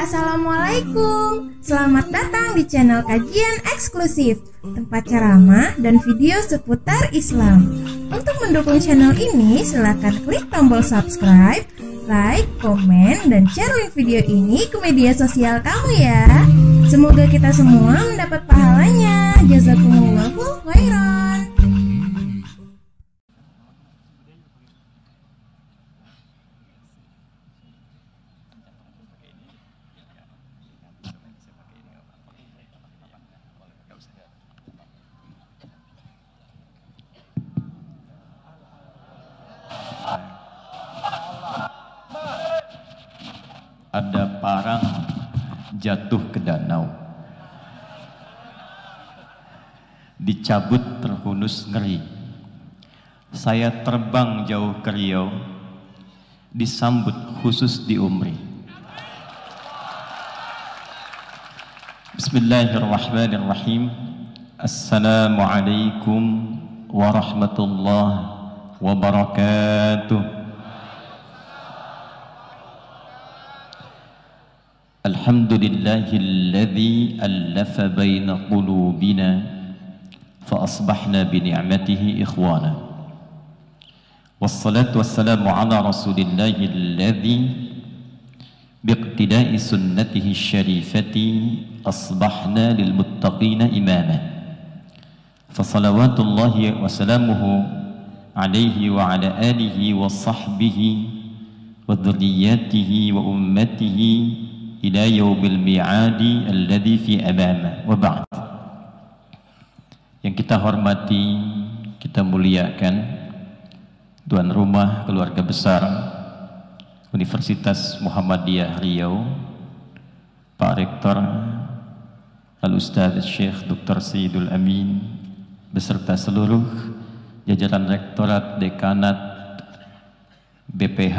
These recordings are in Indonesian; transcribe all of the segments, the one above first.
Assalamualaikum. Selamat datang di channel kajian eksklusif, tempat ceramah dan video seputar Islam. Untuk mendukung channel ini, silakan klik tombol subscribe, like, komen, dan share link video ini ke media sosial kamu ya. Semoga kita semua mendapat pahalanya. Jazakumullahu khairan. Ada parang jatuh ke danau, dicabut terhunus ngeri. Saya terbang jauh ke Riau, disambut khusus di Umri. Bismillahirrahmanirrahim. Assalamualaikum warahmatullahi wabarakatuh. Alhamdulillahilladzi allafa baina qulubina fa asbahna bi ni'matihi ikhwana. Wassalatu wassalamu ala rasulillahilladzi biiqtida'i sunnatihi syarifati asbahna lil muttaqina imama. Fa salawatullahi wa salamuhu alaihi wa ala alihi wa sahbihi wa dhurriyyatihi wa ummatihi ila yaumil mi'adi alladzi fi amama wa ba'd. Yang kita hormati, kita muliakan tuan rumah keluarga besar Universitas Muhammadiyah Riau, Pak Rektor Al-Ustadz Syekh Dr. Sayyidul Amin beserta seluruh jajaran Rektorat, Dekanat, BPH,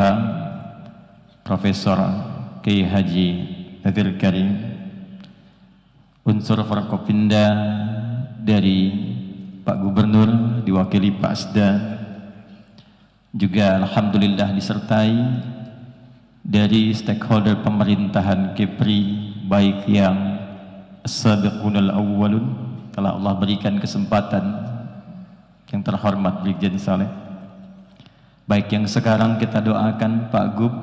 Profesor Kiai Haji Nadir Karim, unsur Forkopimda dari Pak Gubernur diwakili Pak Asda, juga alhamdulillah disertai dari stakeholder pemerintahan Kepri, baik yang as-sabiqunal awwalun, telah Allah berikan kesempatan yang terhormat Brigjen Saleh, baik yang sekarang kita doakan Pak Gub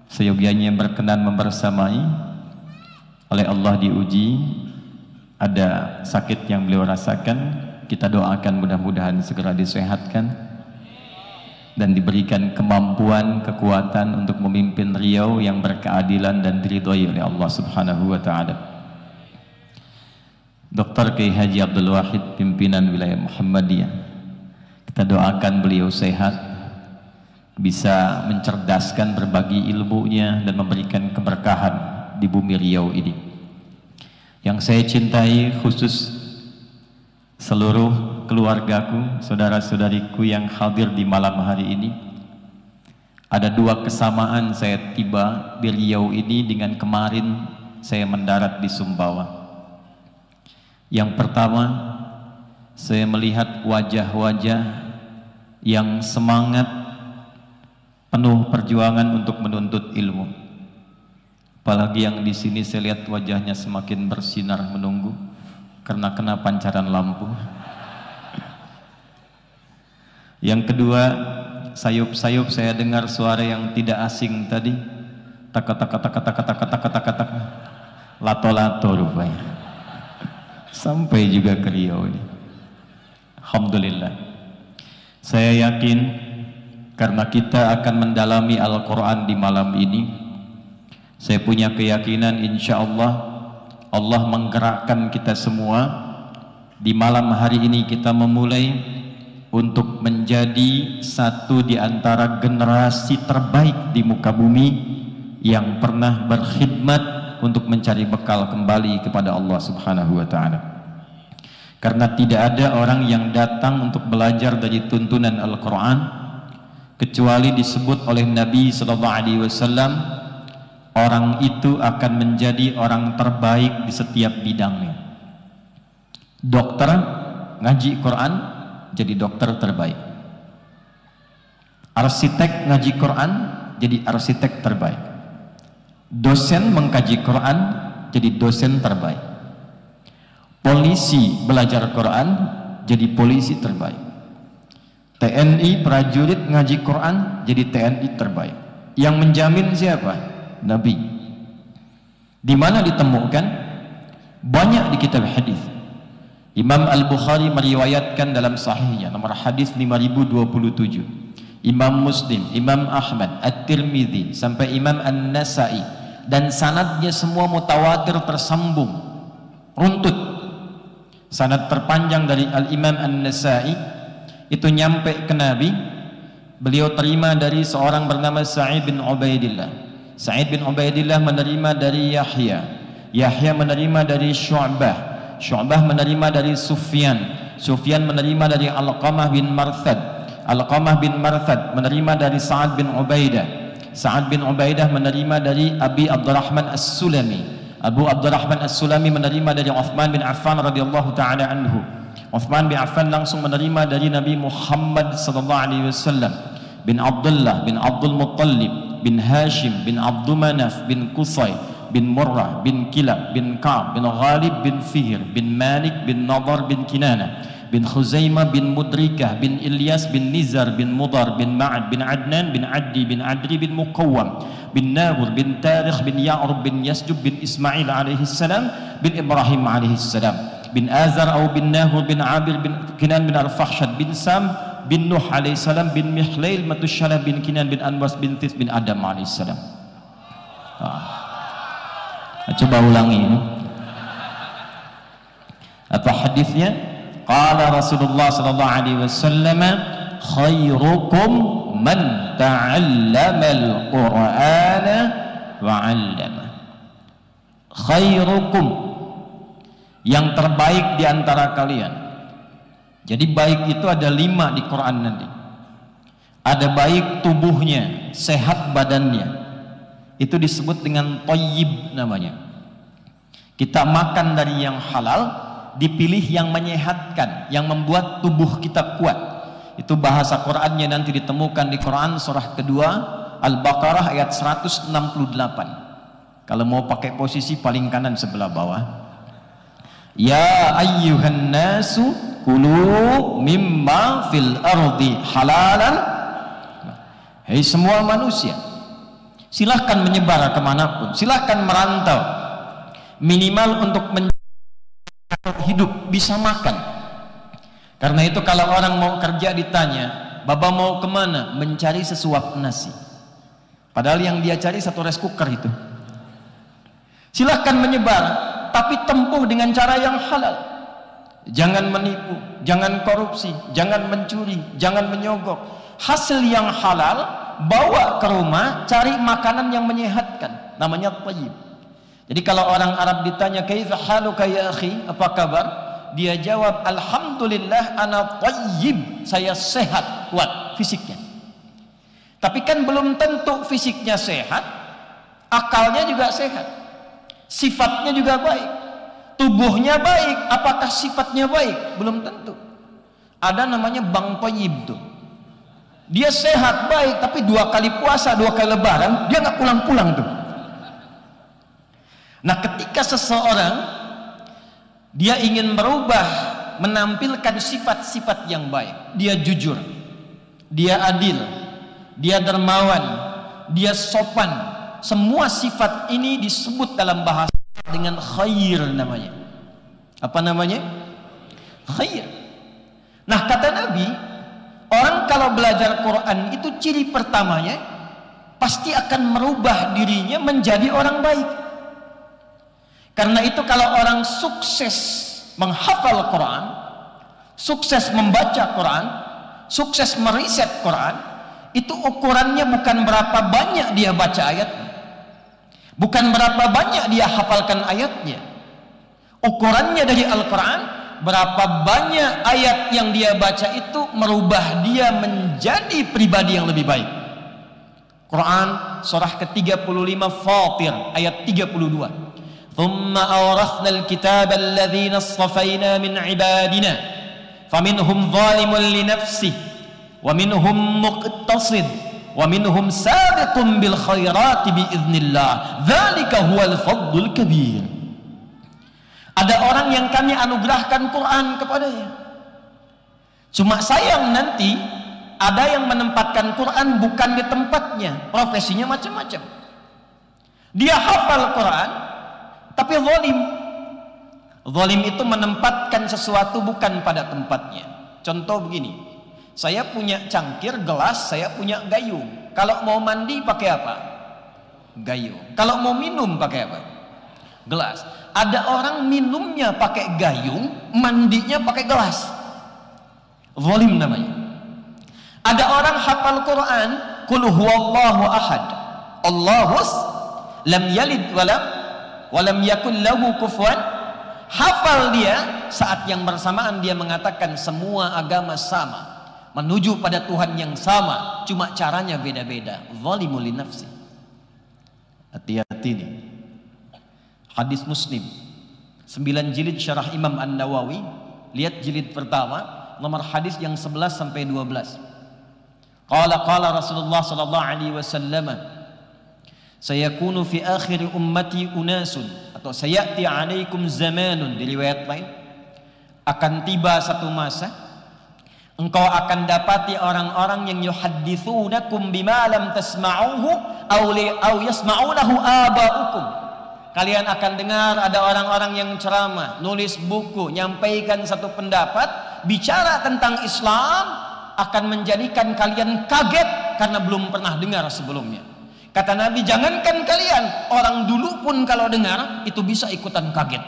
seyogianya berkenan membersamai, oleh Allah diuji, ada sakit yang beliau rasakan, kita doakan mudah-mudahan segera disehatkan dan diberikan kemampuan, kekuatan untuk memimpin Riau yang berkeadilan dan diridhoi oleh Allah Subhanahu wa taala. Dr. Kiai Haji Abdul Wahid, pimpinan wilayah Muhammadiyah, kita doakan beliau sehat, bisa mencerdaskan, berbagi ilmunya dan memberikan keberkahan di bumi Riau ini. Yang saya cintai khusus seluruh keluargaku, saudara-saudariku yang hadir di malam hari ini. Ada dua kesamaan saya tiba di Riau ini dengan kemarin saya mendarat di Sumbawa. Yang pertama, saya melihat wajah-wajah yang semangat, penuh perjuangan untuk menuntut ilmu. Apalagi yang di sini saya lihat wajahnya semakin bersinar menunggu karena kena pancaran lampu. Yang kedua, sayup-sayup saya dengar suara yang tidak asing tadi, tak lato-lato rupanya. Sampai juga ke Riau ini. Alhamdulillah. Saya yakin karena kita akan mendalami Al-Quran di malam ini, saya punya keyakinan insya Allah Allah menggerakkan kita semua di malam hari ini. Kita memulai untuk menjadi satu di antara generasi terbaik di muka bumi yang pernah berkhidmat untuk mencari bekal kembali kepada Allah Subhanahu wa ta'ala. Karena tidak ada orang yang datang untuk belajar dari tuntunan Al-Quran kecuali disebut oleh Nabi SAW, orang itu akan menjadi orang terbaik di setiap bidangnya. Dokter ngaji Quran jadi dokter terbaik, arsitek ngaji Quran jadi arsitek terbaik, Dosen mengkaji Quran jadi dosen terbaik. Polisi belajar Quran jadi polisi terbaik. TNI prajurit ngaji Quran jadi TNI terbaik. Yang menjamin siapa? Nabi. Di mana ditemukan? Banyak di kitab hadis. Imam Al-Bukhari meriwayatkan dalam sahihnya nomor hadis 5027. Imam Muslim, Imam Ahmad, At-Tirmidzi sampai Imam An-Nasa'i, dan sanadnya semua mutawatir tersambung runtut. Sanad terpanjang dari Al-Imam An-Nasa'i itu nyampe ke Nabi. Beliau terima dari seorang bernama Sa'id bin Ubaidillah. Sa'id bin Ubaidillah menerima dari Yahya. Yahya menerima dari Syu'bah. Syu'bah menerima dari Sufyan. Sufyan menerima dari Alqamah bin Marthad. Alqamah bin Marthad menerima dari Sa'ad bin Ubaidah. Sa'ad bin Ubaidah menerima dari Abi Abdurrahman As-Sulami. Abu Abdurrahman As-Sulami menerima dari Uthman bin Affan radhiyallahu taala anhu. Uthman bin Affan langsung menerima dari Nabi Muhammad sallallahu alaihi wasallam, bin Abdullah bin Abdul Muttalib bin Hashim bin Abdul Manaf bin Qusay bin Murrah bin Kilab bin Ka'ab bin Ghalib bin Fihr bin Malik bin Nadar bin Kinana bin Khuzaimah bin Mudrikah bin Ilyas bin Nizar bin Mudar bin Ma'ad bin Adnan bin Addi bin Adri bin Muqawwam bin Nahur bin Tarikh bin Ya'rub bin Yasjub bin Ismail alaihi salam bin Ibrahim alaihi salam bin Azar atau bin Nahur bin Abil bin Kinan bin Al-Fakhshad bin Sam bin Nuh alaihi salam bin Mihlail Matushalah bin Kinan bin Anwas bin Tis bin Adam alaihi salam. Coba ulangi apa hadisnya? Qala Rasulullah sallallahu alaihi wasallam, khairukum man ta'allama al-Qur'ana wa 'allama. Khairukum, yang terbaik di antara kalian. Jadi baik itu ada 5 di Quran nanti. Ada baik tubuhnya, sehat badannya. Itu disebut dengan thayyib namanya. Kita makan dari yang halal, dipilih yang menyehatkan, yang membuat tubuh kita kuat. Itu bahasa Qur'annya nanti ditemukan di Quran surah kedua Al-Baqarah ayat 168. Kalau mau pakai posisi paling kanan sebelah bawah. Ya ayyuhan nasu kulu mimma fil ardi halalan. Hei semua manusia, silahkan menyebar kemanapun, silahkan merantau, minimal untuk hidup, bisa makan. Karena itu kalau orang mau kerja ditanya, Baba mau kemana? Mencari sesuap nasi. Padahal yang dia cari 1 rice cooker itu. Silahkan menyebar, tapi tempuh dengan cara yang halal. Jangan menipu, jangan korupsi, jangan mencuri, jangan menyogok. Hasil yang halal bawa ke rumah, cari makanan yang menyehatkan, namanya thayyib. Jadi kalau orang Arab ditanya kaifa haluka ya akhi, apa kabar? Dia jawab alhamdulillah ana thayyib, saya sehat, kuat fisiknya. Tapi kan belum tentu fisiknya sehat, akalnya juga sehat, sifatnya juga baik, tubuhnya baik, apakah sifatnya baik? Belum tentu. Ada namanya Bang Thayyib tuh, dia sehat baik, tapi 2 kali puasa, 2 kali lebaran dia nggak pulang-pulang tuh. Nah, ketika seseorang dia ingin merubah, menampilkan sifat-sifat yang baik, dia jujur, dia adil, dia dermawan, dia sopan, semua sifat ini disebut dalam bahasa dengan khair namanya. Apa namanya? Khair. Nah, kata Nabi, orang kalau belajar Quran itu ciri pertamanya pasti akan merubah dirinya menjadi orang baik. Karena itu kalau orang sukses menghafal Quran, sukses membaca Quran, sukses meriset Quran, itu ukurannya bukan berapa banyak dia baca ayatnya, bukan berapa banyak dia hafalkan ayatnya. Ukurannya dari Al-Quran, berapa banyak ayat yang dia baca itu merubah dia menjadi pribadi yang lebih baik. Quran surah ke-35 Fatir ayat 32. ثم أورثنا الكتاب الذين اصطفينا من عبادنا فمنهم ظالم لنفسه ومنهم مقتصد Wa minhum sabiqun bil khairati biiznillah. Dzalika huwal fadlul kabir. Ada orang yang kami anugerahkan Quran kepadanya. Cuma sayang nanti ada yang menempatkan Quran bukan di tempatnya, profesinya macam-macam. Dia hafal Quran tapi zalim. Zalim itu menempatkan sesuatu bukan pada tempatnya. Contoh begini, saya punya cangkir, gelas, saya punya gayung. Kalau mau mandi pakai apa? Gayung. Kalau mau minum pakai apa? Gelas. Ada orang minumnya pakai gayung, mandinya pakai gelas. Zalim namanya. Ada orang hafal Quran, qul huwallahu ahad, Allahus lam yalid walam yakul lahu kufuwan. Hafal dia, saat yang bersamaan dia mengatakan semua agama sama, menuju pada Tuhan yang sama, cuma caranya beda-beda. Zalimul li nafsi. Hati-hati nih. Hadis Muslim 9 jilid syarah Imam An-Nawawi, lihat jilid pertama, nomor hadis yang 11 sampai 12. Qala Rasulullah sallallahu alaihi wasallam, sayakunu fi akhir ummati unasun, atau sayati alaikum zamanun, di riwayat lain, akan tiba satu masa engkau akan dapati orang-orang yang yuhadditsunakum bima lam tasma'uhu aw yasma'unahu aba'ukum. Kalian akan dengar ada orang-orang yang ceramah, nulis buku, nyampaikan satu pendapat, bicara tentang Islam, akan menjadikan kalian kaget karena belum pernah dengar sebelumnya. Kata Nabi, jangankan kalian, orang dulu pun kalau dengar itu bisa ikutan kaget.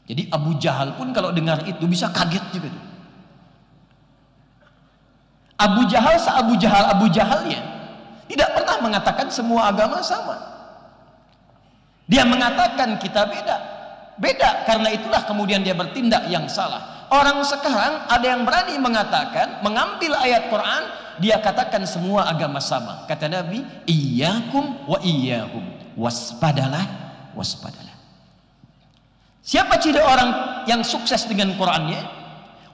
Jadi Abu Jahal pun kalau dengar itu bisa kaget juga. Abu Jahalnya tidak pernah mengatakan semua agama sama. Dia mengatakan kita beda, karena itulah kemudian dia bertindak yang salah. Orang sekarang ada yang berani mengatakan, mengambil ayat Quran, dia katakan semua agama sama. Kata Nabi, iyyakum wa iyyahum, waspadalah. Siapa ciri orang yang sukses dengan Qurannya?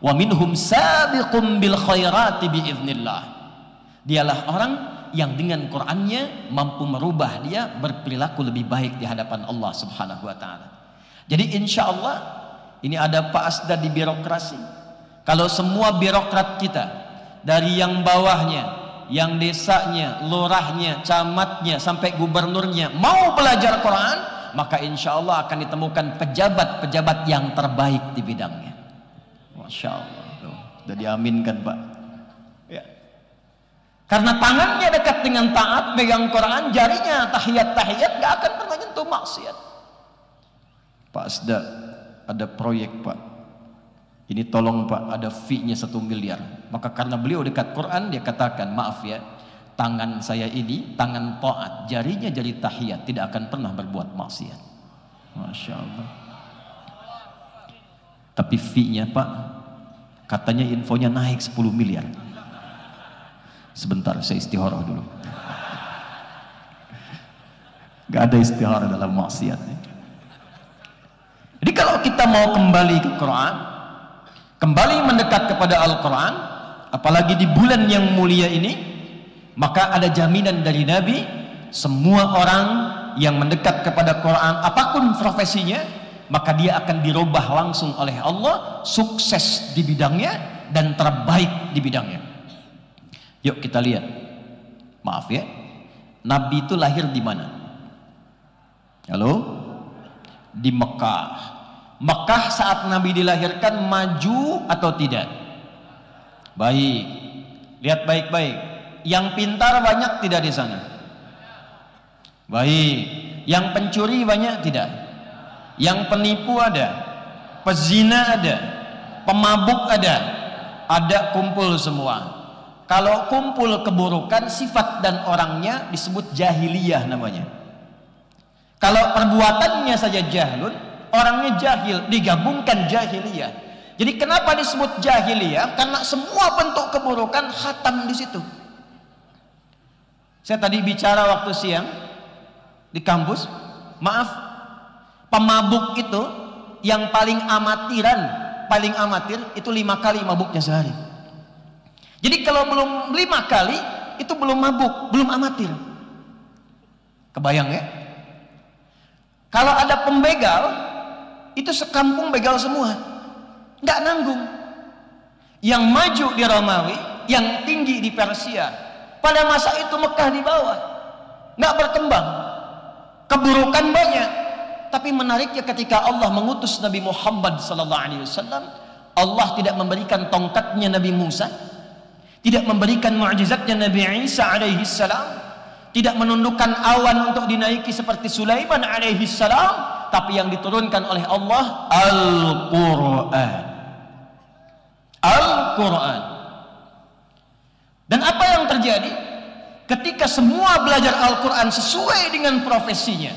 Wa minhum sabiqun bil khairati biiznillah. Dialah orang yang dengan Qurannya mampu merubah dia berperilaku lebih baik di hadapan Allah Subhanahu wa taala. Jadi insya Allah ini ada Pak Asda di birokrasi. Kalau semua birokrat kita dari yang bawahnya, yang desanya, lurahnya, camatnya sampai gubernurnya mau belajar Quran, maka insya Allah akan ditemukan pejabat-pejabat yang terbaik di bidangnya. Masya Allah, sudah diaminkan Pak. Ya. Karena tangannya dekat dengan taat, pegang Quran, jarinya tahiyat gak akan pernah nyentuh maksiat. Pak Asda, ada proyek Pak, ini tolong Pak, ada fee-nya 1 miliar. Maka karena beliau dekat Quran, dia katakan, maaf ya, tangan saya ini tangan taat, jarinya jari tahiyat, tidak akan pernah berbuat maksiat. Masya Allah. Tapi fee-nya Pak, katanya infonya naik 10 miliar. Sebentar, saya istikharah dulu. Gak ada istikharah dalam maksiat. Jadi kalau kita mau kembali ke Quran, kembali mendekat kepada Al-Quran, apalagi di bulan yang mulia ini, maka ada jaminan dari Nabi, semua orang yang mendekat kepada Quran, apapun profesinya, maka dia akan dirubah langsung oleh Allah, sukses di bidangnya dan terbaik di bidangnya. Yuk kita lihat. Maaf ya, Nabi itu lahir di mana? Halo? Di Mekah. Mekah saat Nabi dilahirkan maju atau tidak? Baik. Lihat baik-baik. Yang pintar banyak tidak di sana? Baik. Yang pencuri banyak tidak? Yang penipu ada? Pezina ada? Pemabuk ada? Ada, kumpul semua. Kalau kumpul keburukan, sifat dan orangnya disebut jahiliyah namanya. Kalau perbuatannya saja jahlun, orangnya jahil, digabungkan jahiliyah. Jadi kenapa disebut jahiliyah? Karena semua bentuk keburukan khatam di situ. Saya tadi bicara waktu siang di kampus, maaf, pemabuk itu yang paling amatir itu 5 kali mabuknya sehari. Jadi kalau belum 5 kali itu belum mabuk, belum amatir. Kebayang ya? Kalau ada pembegal, itu sekampung begal semua, nggak nanggung. Yang maju di Romawi, yang tinggi di Persia. Pada masa itu Mekah di bawah, nggak berkembang, keburukan banyak. Tapi menariknya ketika Allah mengutus Nabi Muhammad SAW, Allah tidak memberikan tongkatnya Nabi Musa, tidak memberikan mu'jizatnya Nabi Isa alaihissalam, tidak menundukkan awan untuk dinaiki seperti Sulaiman alaihissalam, tapi yang diturunkan oleh Allah Al-Quran. Al-Quran. Dan apa yang terjadi ketika semua belajar Al-Quran sesuai dengan profesinya?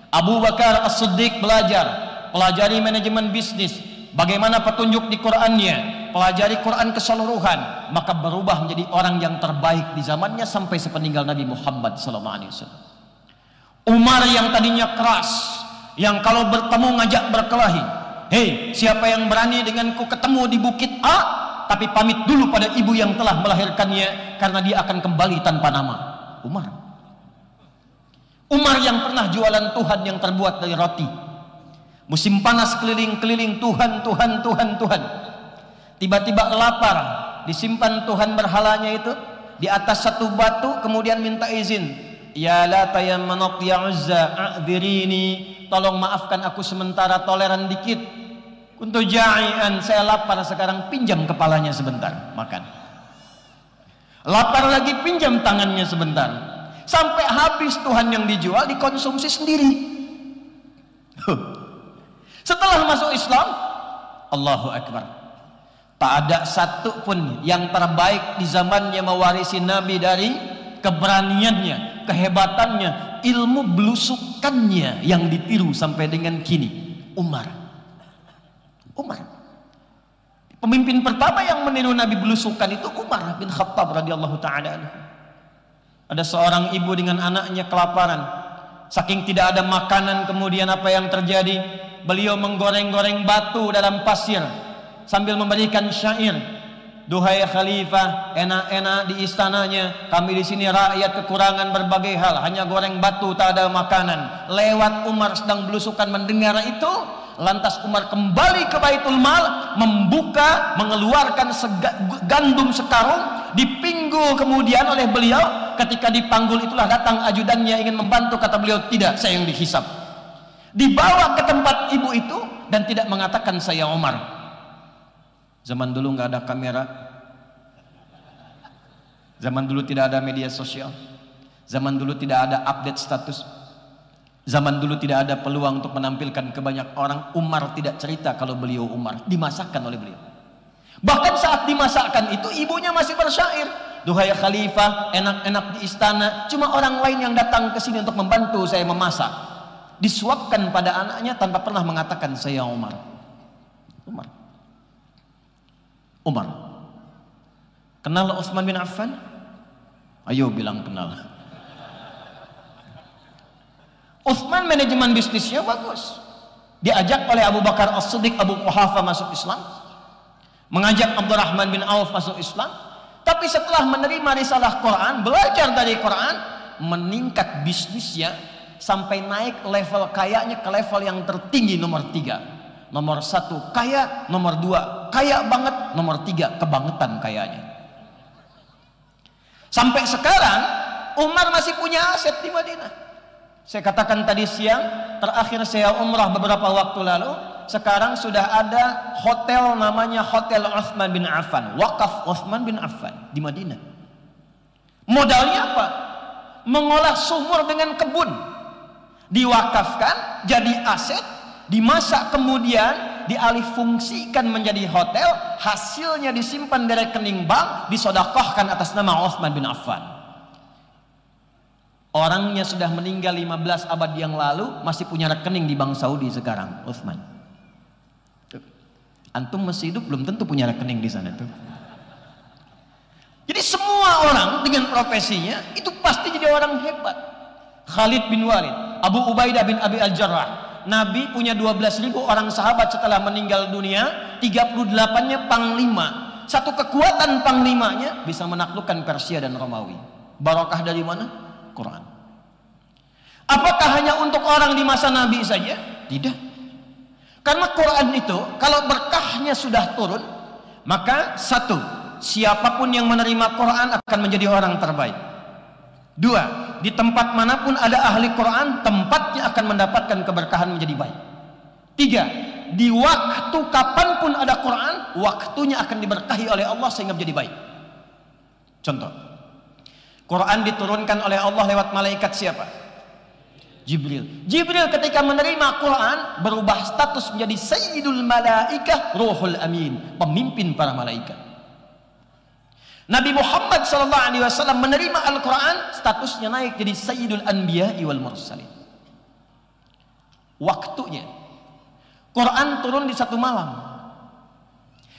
Abu Bakar As-Siddiq belajar, pelajari manajemen bisnis, bagaimana petunjuk di Qur'annya, pelajari Quran keseluruhan, maka berubah menjadi orang yang terbaik di zamannya sampai sepeninggal Nabi Muhammad SAW. Umar yang tadinya keras, yang kalau bertemu ngajak berkelahi, hei siapa yang berani denganku ketemu di bukit A, tapi pamit dulu pada ibu yang telah melahirkannya, karena dia akan kembali tanpa nama. Umar yang pernah jualan Tuhan yang terbuat dari roti, musim panas keliling-keliling Tuhan, tiba-tiba lapar, disimpan Tuhan berhalanya itu di atas satu batu, kemudian minta izin, ya Lata ya Manat ya Uzza a'dhirini, tolong maafkan aku sementara, toleran dikit, kuntu ja'ian, saya lapar sekarang, pinjam kepalanya sebentar makan. Lapar lagi, pinjam tangannya sebentar. Sampai habis Tuhan yang dijual dikonsumsi sendiri. Setelah masuk Islam, Allahu Akbar, tak ada satu pun yang terbaik di zamannya mewarisi Nabi dari keberaniannya, kehebatannya, ilmu belusukannya yang ditiru sampai dengan kini. Umar. Pemimpin pertama yang meniru Nabi belusukan itu Umar bin Khattab radhiyallahu ta'ala anhu. Ada seorang ibu dengan anaknya kelaparan, saking tidak ada makanan, kemudian apa yang terjadi? Beliau menggoreng-goreng batu dalam pasir sambil memberikan syair, duhai khalifah, enak-enak di istananya, kami di sini rakyat kekurangan berbagai hal, hanya goreng batu, tak ada makanan. Lewat Umar sedang belusukan mendengar itu, lantas Umar kembali ke Baitul Mal, membuka, mengeluarkan gandum sekarung, dipinggul kemudian oleh beliau. Ketika dipanggul itulah datang ajudannya ingin membantu, kata beliau, tidak, saya yang dihisap. Dibawa ke tempat ibu itu dan tidak mengatakan saya Umar. Zaman dulu nggak ada kamera, zaman dulu tidak ada media sosial, zaman dulu tidak ada update status, zaman dulu tidak ada peluang untuk menampilkan ke banyak orang. Umar tidak cerita kalau beliau Umar, dimasakkan oleh beliau. Bahkan saat dimasakkan itu ibunya masih bersyair, duhai khalifah, enak-enak di istana, cuma orang lain yang datang ke sini untuk membantu saya memasak. Disuapkan pada anaknya tanpa pernah mengatakan saya Umar. Kenal Utsman bin Affan? Ayo bilang kenal. Utsman manajemen bisnisnya bagus, diajak oleh Abu Bakar As-Siddiq, Abu Quhafa masuk Islam, mengajak Abdurrahman bin Auf masuk Islam. Tapi setelah menerima risalah Quran, belajar dari Quran, meningkat bisnisnya sampai naik level kayanya ke level yang tertinggi, nomor 3. Nomor 1 kaya, nomor 2 kaya banget, nomor 3 kebangetan kayanya. Sampai sekarang Umar masih punya aset di Madinah. Saya katakan tadi siang, terakhir saya umrah beberapa waktu lalu, sekarang sudah ada hotel namanya Hotel Utsman bin Affan, wakaf Utsman bin Affan di Madinah. Modalnya apa? Mengolah sumur dengan kebun, diwakafkan jadi aset, dimasak kemudian dialih fungsikan menjadi hotel, hasilnya disimpan di rekening bank, disedekahkan atas nama Utsman bin Affan. Orangnya sudah meninggal 15 abad yang lalu, masih punya rekening di Bank Saudi sekarang, Utsman. Antum masih hidup belum tentu punya rekening di sana tuh. Jadi semua orang dengan profesinya itu pasti jadi orang hebat. Khalid bin Walid, Abu Ubaidah bin Abi Al-Jarrah. Nabi punya 12.000 orang sahabat setelah meninggal dunia, 38-nya panglima. Satu kekuatan panglimanya bisa menaklukkan Persia dan Romawi. Barokah dari mana? Quran. Apakah hanya untuk orang di masa Nabi saja? Tidak. Karena Quran itu kalau berkahnya sudah turun, maka satu, siapapun yang menerima Quran akan menjadi orang terbaik. Dua, di tempat manapun ada ahli Quran, tempatnya akan mendapatkan keberkahan menjadi baik. Tiga, di waktu kapanpun ada Quran, waktunya akan diberkahi oleh Allah sehingga menjadi baik. Contoh, Quran diturunkan oleh Allah lewat malaikat siapa? Jibril. Jibril ketika menerima Quran berubah status menjadi Sayyidul Malaikah Ruhul Amin, pemimpin para malaikat. Nabi Muhammad SAW menerima Al-Quran, statusnya naik jadi Sayyidul Anbiya wal Mursalin. Waktunya Quran turun di satu malam.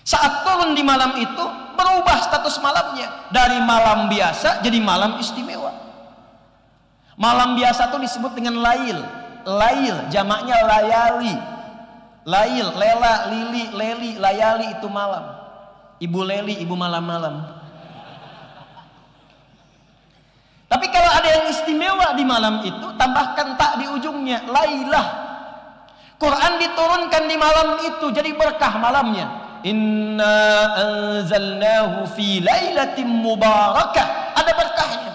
Saat turun di malam itu berubah status malamnya dari malam biasa jadi malam istimewa. Malam biasa itu disebut dengan lail. Lail jamaknya layali. Lail, lela, lili, leli, layali itu malam. Ibu Leli, ibu malam-malam. Tapi kalau ada yang istimewa di malam itu, tambahkan tak di ujungnya, lailah. Quran diturunkan di malam itu, jadi berkah malamnya. Inna anzalnahu fi lailatin mubarakah. Ada berkahnya.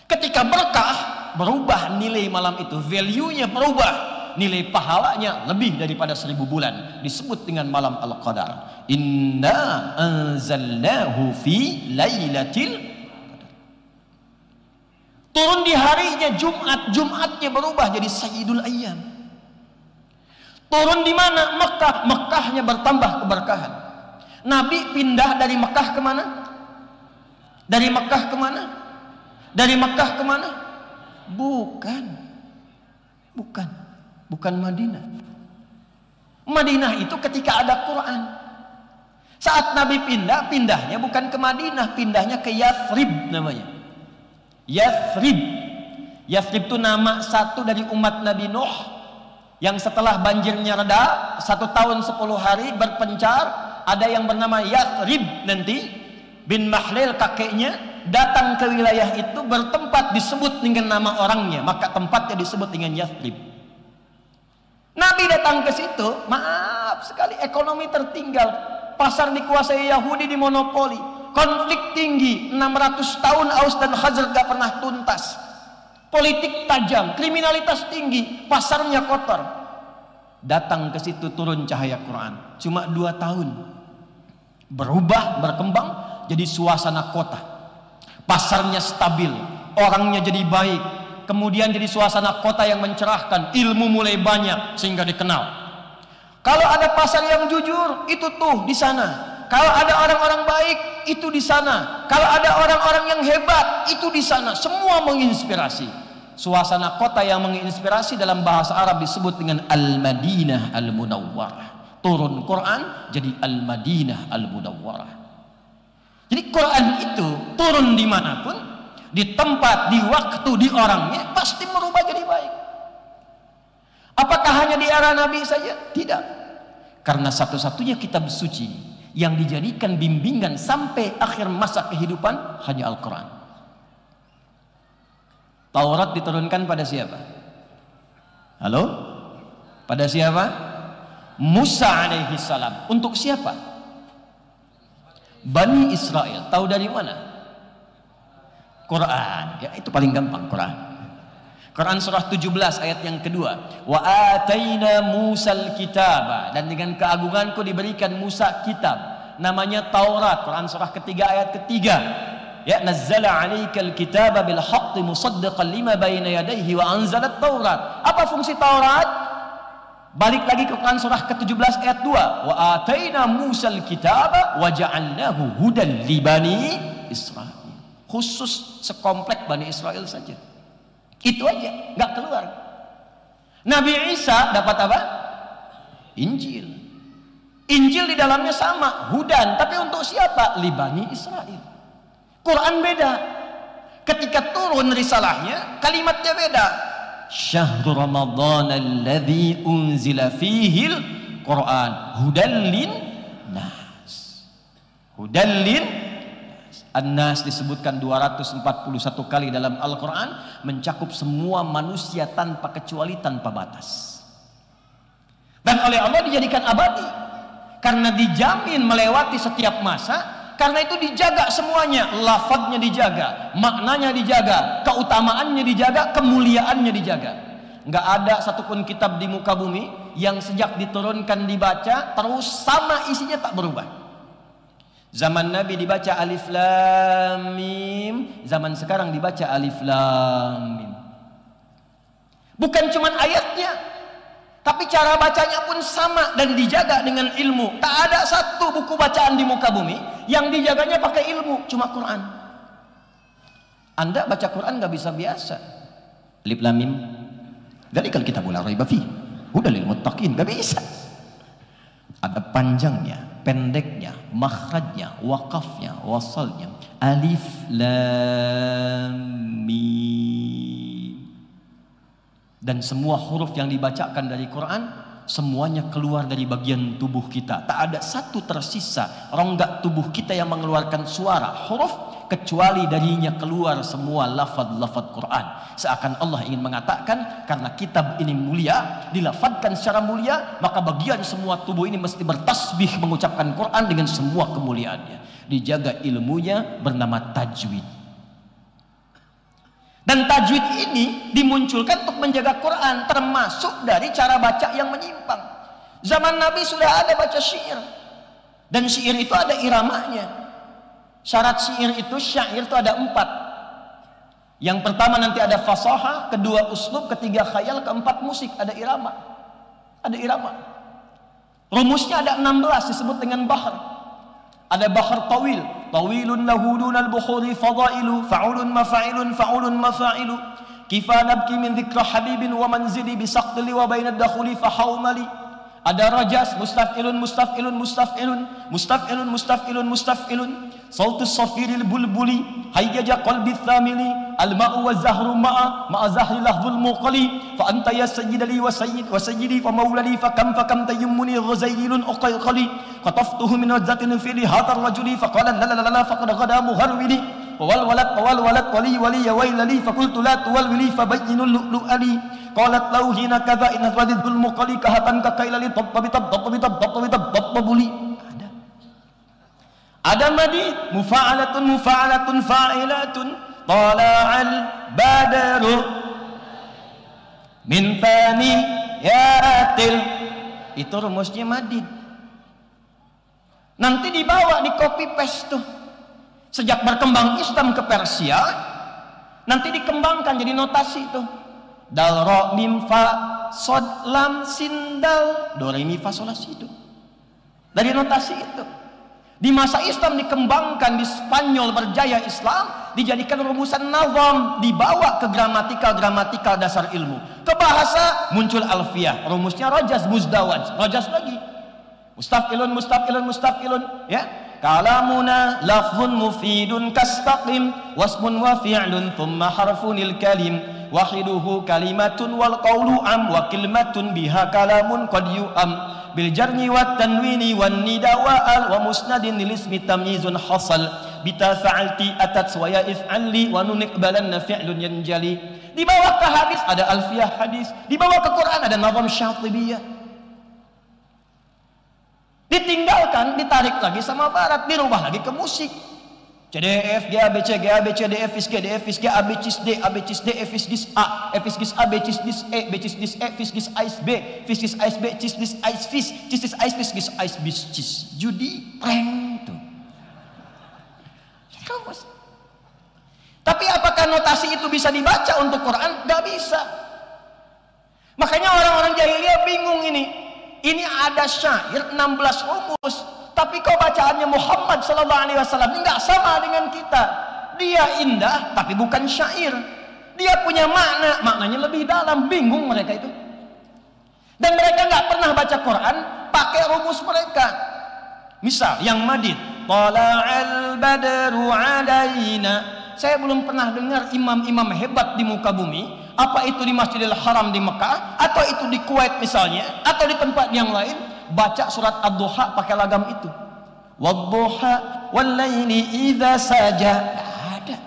Ketika berkah, berubah nilai malam itu, value-nya berubah. Nilai pahalanya lebih daripada 1000 bulan. Disebut dengan malam Al-Qadar. Inna anzalnahu fi lailatil qadar. Turun di harinya Jumat, Jumatnya berubah jadi Sayyidul Ayyam. Turun di mana? Mekah, Mekahnya bertambah keberkahan. Nabi pindah dari Mekah kemana? Dari Mekah kemana? Dari Mekah kemana? Bukan Madinah. Madinah itu ketika ada Quran. Saat Nabi pindah, pindahnya bukan ke Madinah, pindahnya ke Yathrib namanya. Yathrib. Yathrib itu nama satu dari umat Nabi Nuh yang setelah banjirnya reda 1 tahun 10 hari berpencar. Ada yang bernama Yathrib nanti bin Mahlil kakeknya datang ke wilayah itu bertempat disebut dengan nama orangnya, maka tempatnya disebut dengan Yathrib. Nabi datang ke situ, maaf sekali ekonomi tertinggal, pasar dikuasai Yahudi, dimonopoli, konflik tinggi, 600 tahun Aus dan Khazraj gak pernah tuntas, politik tajam, kriminalitas tinggi, pasarnya kotor. Datang ke situ turun cahaya Quran, cuma 2 tahun berubah, berkembang jadi suasana kota. Pasarnya stabil, orangnya jadi baik, kemudian jadi suasana kota yang mencerahkan, ilmu mulai banyak sehingga dikenal. Kalau ada pasar yang jujur, itu tuh di sana. Kalau ada orang-orang baik, itu di sana. Kalau ada orang-orang yang hebat, itu di sana. Semua menginspirasi. Suasana kota yang menginspirasi dalam bahasa Arab disebut dengan Al-Madinah Al-Munawwarah. Turun Quran jadi Al-Madinah Al-Munawwarah. Jadi Quran itu turun dimanapun, di tempat, di waktu, di orangnya, pasti merubah jadi baik. Apakah hanya di era Nabi saja? Tidak. Karena satu-satunya kitab suci yang dijadikan bimbingan sampai akhir masa kehidupan hanya Al-Quran. Taurat diturunkan pada siapa? Halo? Pada siapa? Musa alaihi salam. Untuk siapa? Bani Israel. Tahu dari mana? Quran. Ya, itu paling gampang, Quran. Quran surah 17 ayat yang kedua. Wa ataina Musal kitaba, dan dengan keagunganku diberikan Musa kitab namanya Taurat. Quran surah ketiga ayat ketiga. Ya, nazzala 'alaikal kitaba bil haqqi musaddiqan lima baina yadayhi wa anzalat Taurat. Apa fungsi Taurat? Balik lagi ke Quran surah ke-17 ayat 2. Wa ataina Musal kitaba wa ja'alnahu hudan li bani Israil. Khusus sekomplek Bani Israel saja. Itu aja, nggak keluar. Nabi Isa dapat apa? Injil. Injil di dalamnya sama, hudan, tapi untuk siapa? Li Bani Israil. Quran beda. Ketika turun risalahnya, kalimatnya beda. Syahrul Ramadan alladzi unzila fihil Quran hudan lin nas. Hudan lin nas. An-Nas disebutkan 241 kali dalam Al-Quran, mencakup semua manusia tanpa kecuali, tanpa batas. Dan oleh Allah dijadikan abadi karena dijamin melewati setiap masa. Karena itu dijaga semuanya, lafadznya dijaga, maknanya dijaga, keutamaannya dijaga, kemuliaannya dijaga. Nggak ada satupun kitab di muka bumi yang sejak diturunkan dibaca terus sama isinya, tak berubah. Zaman Nabi dibaca alif lam mim, zaman sekarang dibaca alif lam mim. Bukan cuma ayatnya, tapi cara bacanya pun sama dan dijaga dengan ilmu. Tak ada satu buku bacaan di muka bumi yang dijaganya pakai ilmu, cuma Quran. Anda baca Quran nggak bisa biasa. Alif lam mim, dzalikal kitabul la raiba fihi, hudal lil muttaqin, nggak bisa. Ada panjangnya, pendeknya, makhrajnya, wakafnya, wasalnya. Alif lam mim. Dan semua huruf yang dibacakan dari Quran semuanya keluar dari bagian tubuh kita. Tak ada satu tersisa rongga tubuh kita yang mengeluarkan suara huruf, kecuali darinya keluar semua lafaz-lafaz Quran. Seakan Allah ingin mengatakan, karena kitab ini mulia, dilafadzkan secara mulia, maka bagian semua tubuh ini mesti bertasbih mengucapkan Quran dengan semua kemuliaannya. Dijaga ilmunya, bernama tajwid. Dan tajwid ini dimunculkan untuk menjaga Quran, termasuk dari cara baca yang menyimpang. Zaman Nabi sudah ada baca syair, dan syair itu ada iramanya. Syarat syair itu, syair itu ada 4. Yang pertama nanti ada fasaha, kedua uslub, ketiga khayal, keempat musik, ada irama. Ada irama. Rumusnya ada 16 disebut dengan bahar. Ada bahar tawil, tawilun lahudun al-bukhuri fadailu, fa'ulun mafa'ilun, fa'ulun mafa'ilu, kifa nabki min dhikra habibin wa manzili bisaqdili wa bainad dakhuli fahawmali. Ada rajas, mustaf'ilun, mustaf'ilun, mustaf'ilun, mustaf'ilun, mustaf'ilun, mustaf'ilun, sautus safiril bulbuli, hayyaja qalbi thamili, al-ma'u wa zahru ma'a zahri lahzul muqali, fa anta ya sayyidali wa sayyidi fa maulali, fa kam tayammuni ghazailun uqayqali, qataftuhu min wajzatin fi hadar rajuli, fa qala la la la faqad ghada muharwili, wal walad wali ya wailali, fa qultu la tuwalwili fa bayyinul lu'lu'ali. Qalat lau hina kadza in hadhadul muqali kahatan kakailali tabuli. Ada madi mufa'alatun fa'ilatun tala'al badaru min thaniyatil. Itu rumusnya madid. Nanti dibawa di copy paste tuh. Sejak berkembang Islam ke Persia, nanti dikembangkan jadi notasi tuh. Dal ro mim fa sod lam sin dal do re mi fa sol la si do. Dari notasi itu. Di masa Islam dikembangkan, di Spanyol berjaya Islam, dijadikan rumusan nazam, dibawa ke gramatikal dasar ilmu. Ke bahasa muncul alfiyah, rumusnya rajas muzdawaj, rajas lagi. Mustaf'ilun, ya. Kalamuna lafzun mufidun kastaqim wasmun wa fi'lun thumma harfunil kalim. Wahiduhu kalimatun wal qawlu am wa kalimatun biha kalamun qad yu'am bil jarni wat tanwini wan nida wa al wa musnadin lil ismi tamyizun hasal bita fa'alti atat wa ya if'alli wa nun iqbalanna fi'lun yanjali. Dibawa ke hadis ada alfiyah hadis, dibawa ke Quran ada nazam syatibiyah. Ditinggalkan, ditarik lagi sama barat, dirubah lagi ke musik. CDF, GABC, GABC, DF, FIS, DF, FIS, AB, CIS, D, AB, CIS, D, FIS, GIS, A, FIS, GIS, A, B, CIS, DIS, E, B, CIS, DIS, E, FIS, GIS, AIS, B, FIS, GIS, AIS, B, CIS, DIS, AIS, FIS, CIS, DIS, AIS, FIS, GIS, AIS, BIS, CIS. Judi, prank tuh. Tapi apakah notasi itu bisa dibaca untuk Quran? Gak bisa. Makanya orang-orang jahiliyah bingung ini. Ini ada syair 16 rumus. Tapi kok bacaannya Muhammad sallallahu alaihi wasallam ini enggak sama dengan kita. Dia indah tapi bukan syair. Dia punya makna, maknanya lebih dalam. Bingung mereka itu. Dan mereka enggak pernah baca Quran pakai rumus mereka. Misal yang madid, tala'al badru alaina. Saya belum pernah dengar imam-imam hebat di muka bumi, apa itu di Masjidil Haram di Mekah, atau itu di Kuwait misalnya, atau di tempat yang lain, baca surat Ad-Duha pakai lagam itu. wadduha wallaili idza saja. Nggak ada.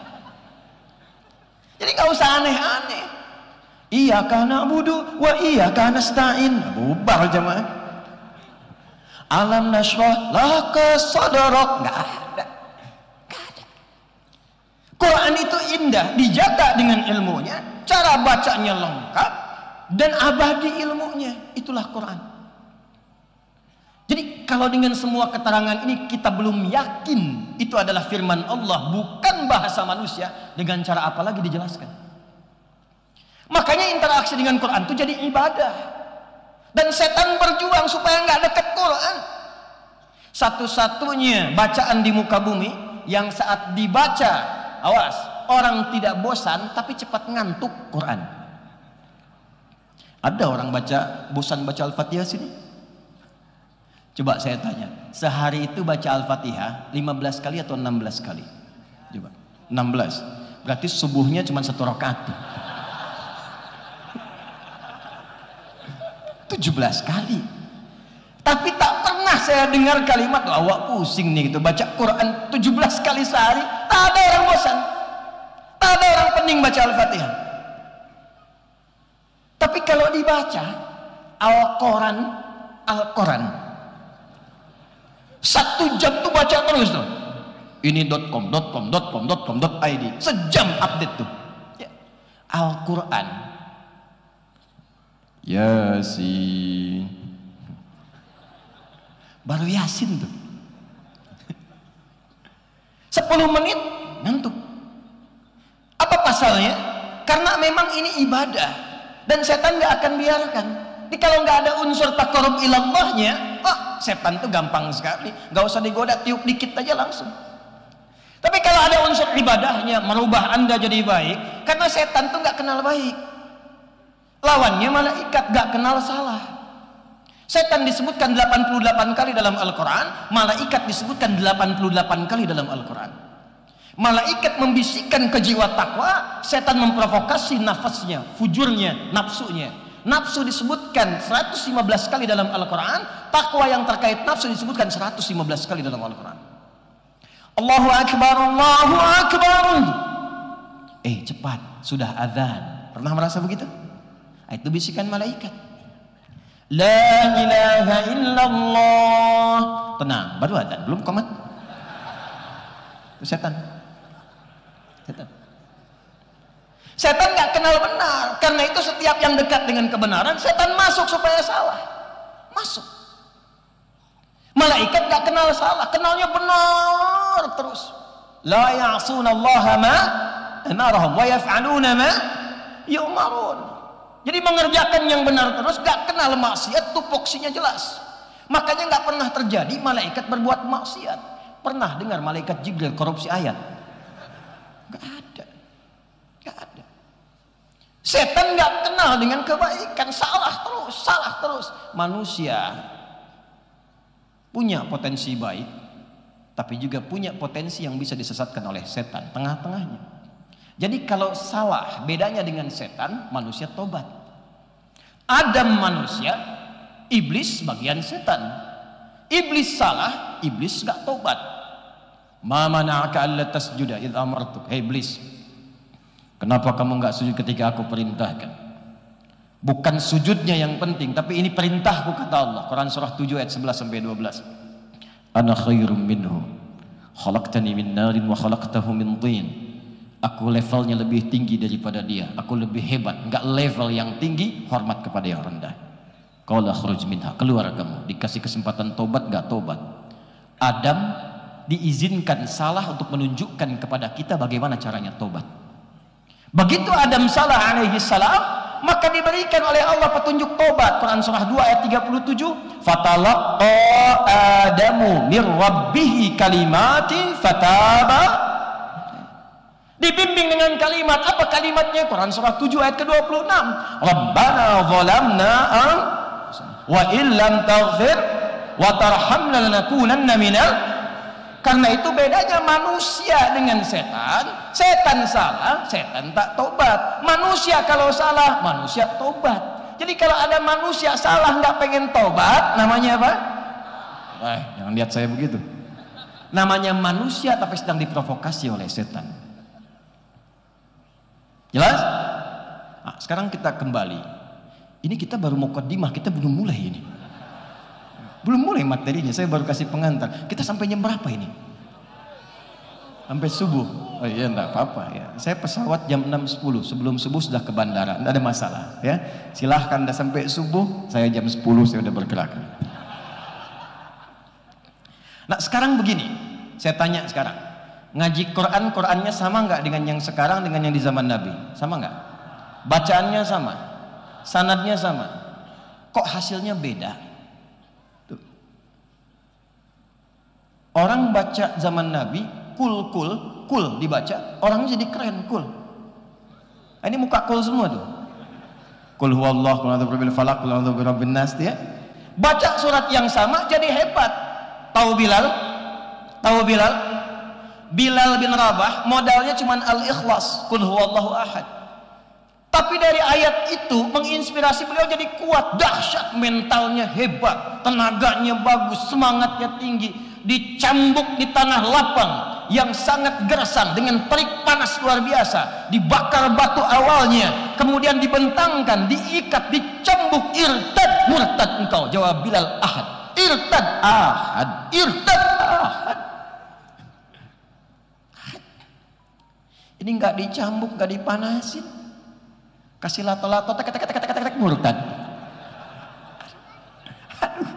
Jadi nggak usah aneh-aneh. Iyyaka na'budu wa iyyaka nasta'in. Bubar jemaah. Alam nashrah laka sadrak. Nggak ada. Nggak ada. Quran itu indah, dijaga dengan ilmunya, cara bacanya lengkap dan abadi ilmunya. Itulah Quran. Jadi kalau dengan semua keterangan ini kita belum yakin itu adalah firman Allah, bukan bahasa manusia, dengan cara apa lagi dijelaskan? Makanya interaksi dengan Quran itu jadi ibadah. Dan setan berjuang supaya nggak dekat Quran. Satu-satunya bacaan di muka bumi yang saat dibaca, awas, orang tidak bosan tapi cepat ngantuk, Quran. Ada orang bosan baca Al-Fatihah sini? Coba saya tanya, sehari itu baca Al-Fatihah 15 kali atau 16 kali? Coba, 16. Berarti subuhnya cuma 1 rakaat. 17 kali. Tapi tak pernah saya dengar kalimat, awak pusing nih gitu baca Quran 17 kali sehari. Tak ada orang bosan. Tak ada orang pening baca Al-Fatihah. Tapi kalau dibaca Al-Quran 1 jam tuh baca terus tuh. Ini .com.id. Sejam update tuh. Ya. Al-Quran Yasin, baru Yasin tuh 10 menit ngantuk. Apa pasalnya? Karena memang ini ibadah dan setan gak akan biarkan. Jadi kalau nggak ada unsur taqarrub ilallahnya, setan tuh gampang sekali, nggak usah digoda, tiup dikit aja langsung. Tapi kalau ada unsur ibadahnya, merubah anda jadi baik, karena setan tuh nggak kenal baik. Lawannya malaikat, gak kenal salah. Setan disebutkan 88 kali dalam Al-Quran, malaikat disebutkan 88 kali dalam Al-Quran. Malaikat membisikkan ke jiwa takwa, setan memprovokasi nafasnya, fujurnya, nafsunya. Nafsu disebutkan 115 kali dalam Al-Quran, takwa yang terkait nafsu disebutkan 115 kali dalam Al-Quran. Allahu Akbar, Allahu Akbar. Cepat, sudah azan. Pernah merasa begitu? Itu bisikan malaikat. La ilaha illallah. Tenang, baru adzan, belum komat. Itu setan. Setan nggak kenal benar. Karena itu setiap yang dekat dengan kebenaran, setan masuk supaya salah. Masuk. Malaikat nggak kenal salah, kenalnya benar terus. La ya'sunallaha ma amarahum wa yaf'aluna ma yu'marun. Jadi mengerjakan yang benar terus, gak kenal maksiat, tupoksinya jelas. Makanya gak pernah terjadi malaikat berbuat maksiat. Pernah dengar malaikat Jibril korupsi ayat? Gak ada. Gak ada. Setan gak kenal dengan kebaikan, salah terus. Manusia punya potensi baik, tapi juga punya potensi yang bisa disesatkan oleh setan, tengah-tengahnya. Jadi kalau salah, bedanya dengan setan, manusia tobat. Adam manusia, iblis bagian setan. Iblis salah, iblis gak tobat. Ma mana'aka alla tasjuda idh amartuk. Hei iblis, kenapa kamu gak sujud ketika aku perintahkan? Bukan sujudnya yang penting, tapi ini perintahku, kata Allah. Quran surah 7 ayat 11-12. Ana khairum minhu, khalaqtani min narin wa khalaqtahu min tin. Aku levelnya lebih tinggi daripada dia. Aku lebih hebat. Enggak level yang tinggi, hormat kepada yang rendah. Qala khruj minha, keluar kamu. Dikasih kesempatan tobat, enggak tobat. Adam diizinkan salah untuk menunjukkan kepada kita bagaimana caranya tobat. Begitu Adam salah alaihi salam, maka diberikan oleh Allah petunjuk tobat. Quran surah 2 ayat 37. Fatalaqa Adamu mir rabbihi kalimatin fataba. Dibimbing dengan kalimat. Apa kalimatnya? Quran surah 7 ayat ke-26. Rabbana zalamna wa illam taghfir wa tarhamna lanakunanna minal. Karena itu bedanya manusia dengan setan. Setan salah, setan tak tobat. Manusia kalau salah, manusia tobat. Jadi kalau ada manusia salah nggak pengen tobat, namanya apa? Jangan lihat saya begitu. Namanya manusia tapi sedang diprovokasi oleh setan. Jelas? Nah, sekarang kita kembali. Ini kita baru mukaddimah, kita belum mulai ini. Belum mulai materinya, saya baru kasih pengantar. Kita sampai jam berapa ini? Sampai subuh. Oh iya, enggak apa-apa ya. Saya pesawat jam 6.10. Sebelum subuh sudah ke bandara, enggak ada masalah ya. Silahkan udah sampai subuh, saya jam 10 saya udah bergerak. Nah, sekarang begini. Saya tanya sekarang. Ngaji Quran, Qurannya sama enggak dengan yang sekarang dengan yang di zaman Nabi? Sama enggak? Bacaannya sama. Sanadnya sama. Kok hasilnya beda? Tuh. Orang baca zaman Nabi kul dibaca, orangnya jadi keren, kul. Ini muka kul semua tuh. Kul huwallahu, kul a'udzu birabbil falaq, kul a'udzu birabbin nas ya. Baca surat yang sama jadi hebat. Tahu Bilal? Tahu Bilal? Bilal bin Rabah modalnya cuman al-ikhlas, kul huwallahu ahad. Tapi dari ayat itu menginspirasi beliau jadi kuat, dahsyat, mentalnya hebat, tenaganya bagus, semangatnya tinggi, dicambuk di tanah lapang yang sangat gersang dengan terik panas luar biasa, dibakar batu awalnya, kemudian dibentangkan, diikat, dicambuk. Irtad, murtad engkau. Jawab Bilal, ahad. Irtad, ahad. Irtad, ahad. Ini nggak dicambuk, nggak dipanasin, kasih lato-lato, tek murtad. Aduh.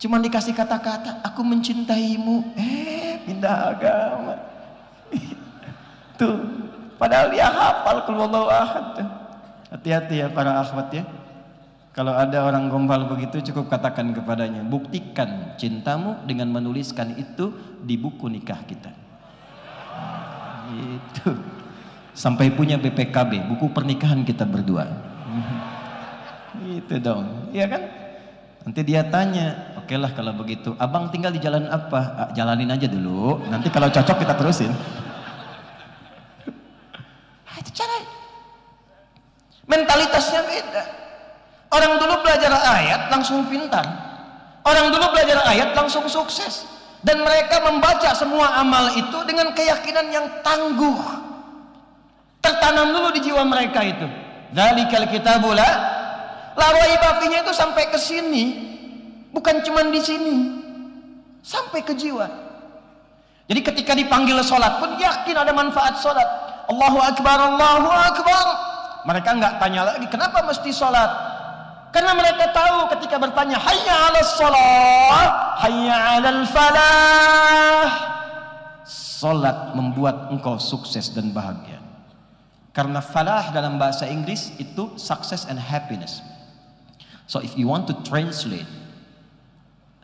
Cuman dikasih kata-kata, aku mencintaimu, pindah agama. Tuh, padahal dia hafal qul huwallahu ahad. Hati-hati ya para akhwat ya. Kalau ada orang gombal begitu, cukup katakan kepadanya, buktikan cintamu dengan menuliskan itu di buku nikah kita. Gitu. Sampai punya BPKB, buku pernikahan kita berdua. Gitu dong, iya kan? Nanti dia tanya, oke lah kalau begitu, abang tinggal di jalan apa? Jalanin aja dulu, nanti kalau cocok kita terusin. Itu cara. Mentalitasnya beda. Orang dulu belajar ayat langsung pintar. Orang dulu belajar ayat langsung sukses. Dan mereka membaca semua amal itu dengan keyakinan yang tangguh. Tertanam dulu di jiwa mereka itu. Dzalikal kitabu la raiba fihi, itu sampai ke sini. Bukan cuma di sini. Sampai ke jiwa. Jadi ketika dipanggil sholat pun yakin ada manfaat sholat. Allahu Akbar, Allahu Akbar. Mereka nggak tanya lagi kenapa mesti sholat. Karena mereka tahu ketika bertanya hayya 'alas shalah, hayya 'alal falah, salat membuat engkau sukses dan bahagia. Karena falah dalam bahasa Inggris itu success and happiness. So if you want to translate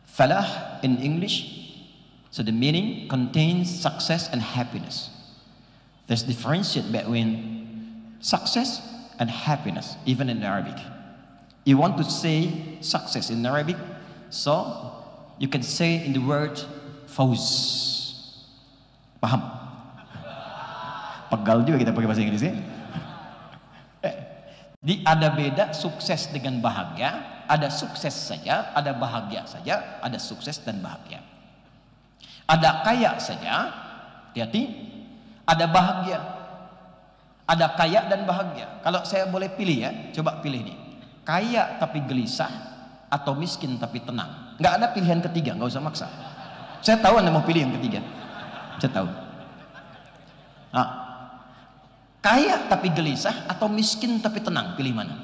falah in English, so the meaning contains success and happiness. There's differentiate between success and happiness even in Arabic. You want to say success in Arabic, so you can say in the word fawz. Paham? Pegal juga kita pakai bahasa Inggris ya. Ada beda sukses dengan bahagia, ada sukses saja, ada bahagia saja, ada sukses dan bahagia. Ada kaya saja, hati-hati, ada bahagia. Ada kaya dan bahagia. Kalau saya boleh pilih ya, coba pilih nih. Kaya tapi gelisah atau miskin tapi tenang. Nggak ada pilihan ketiga, nggak usah maksa. Saya tahu Anda mau pilih yang ketiga. Saya tahu. Nah, kaya tapi gelisah atau miskin tapi tenang, pilih mana?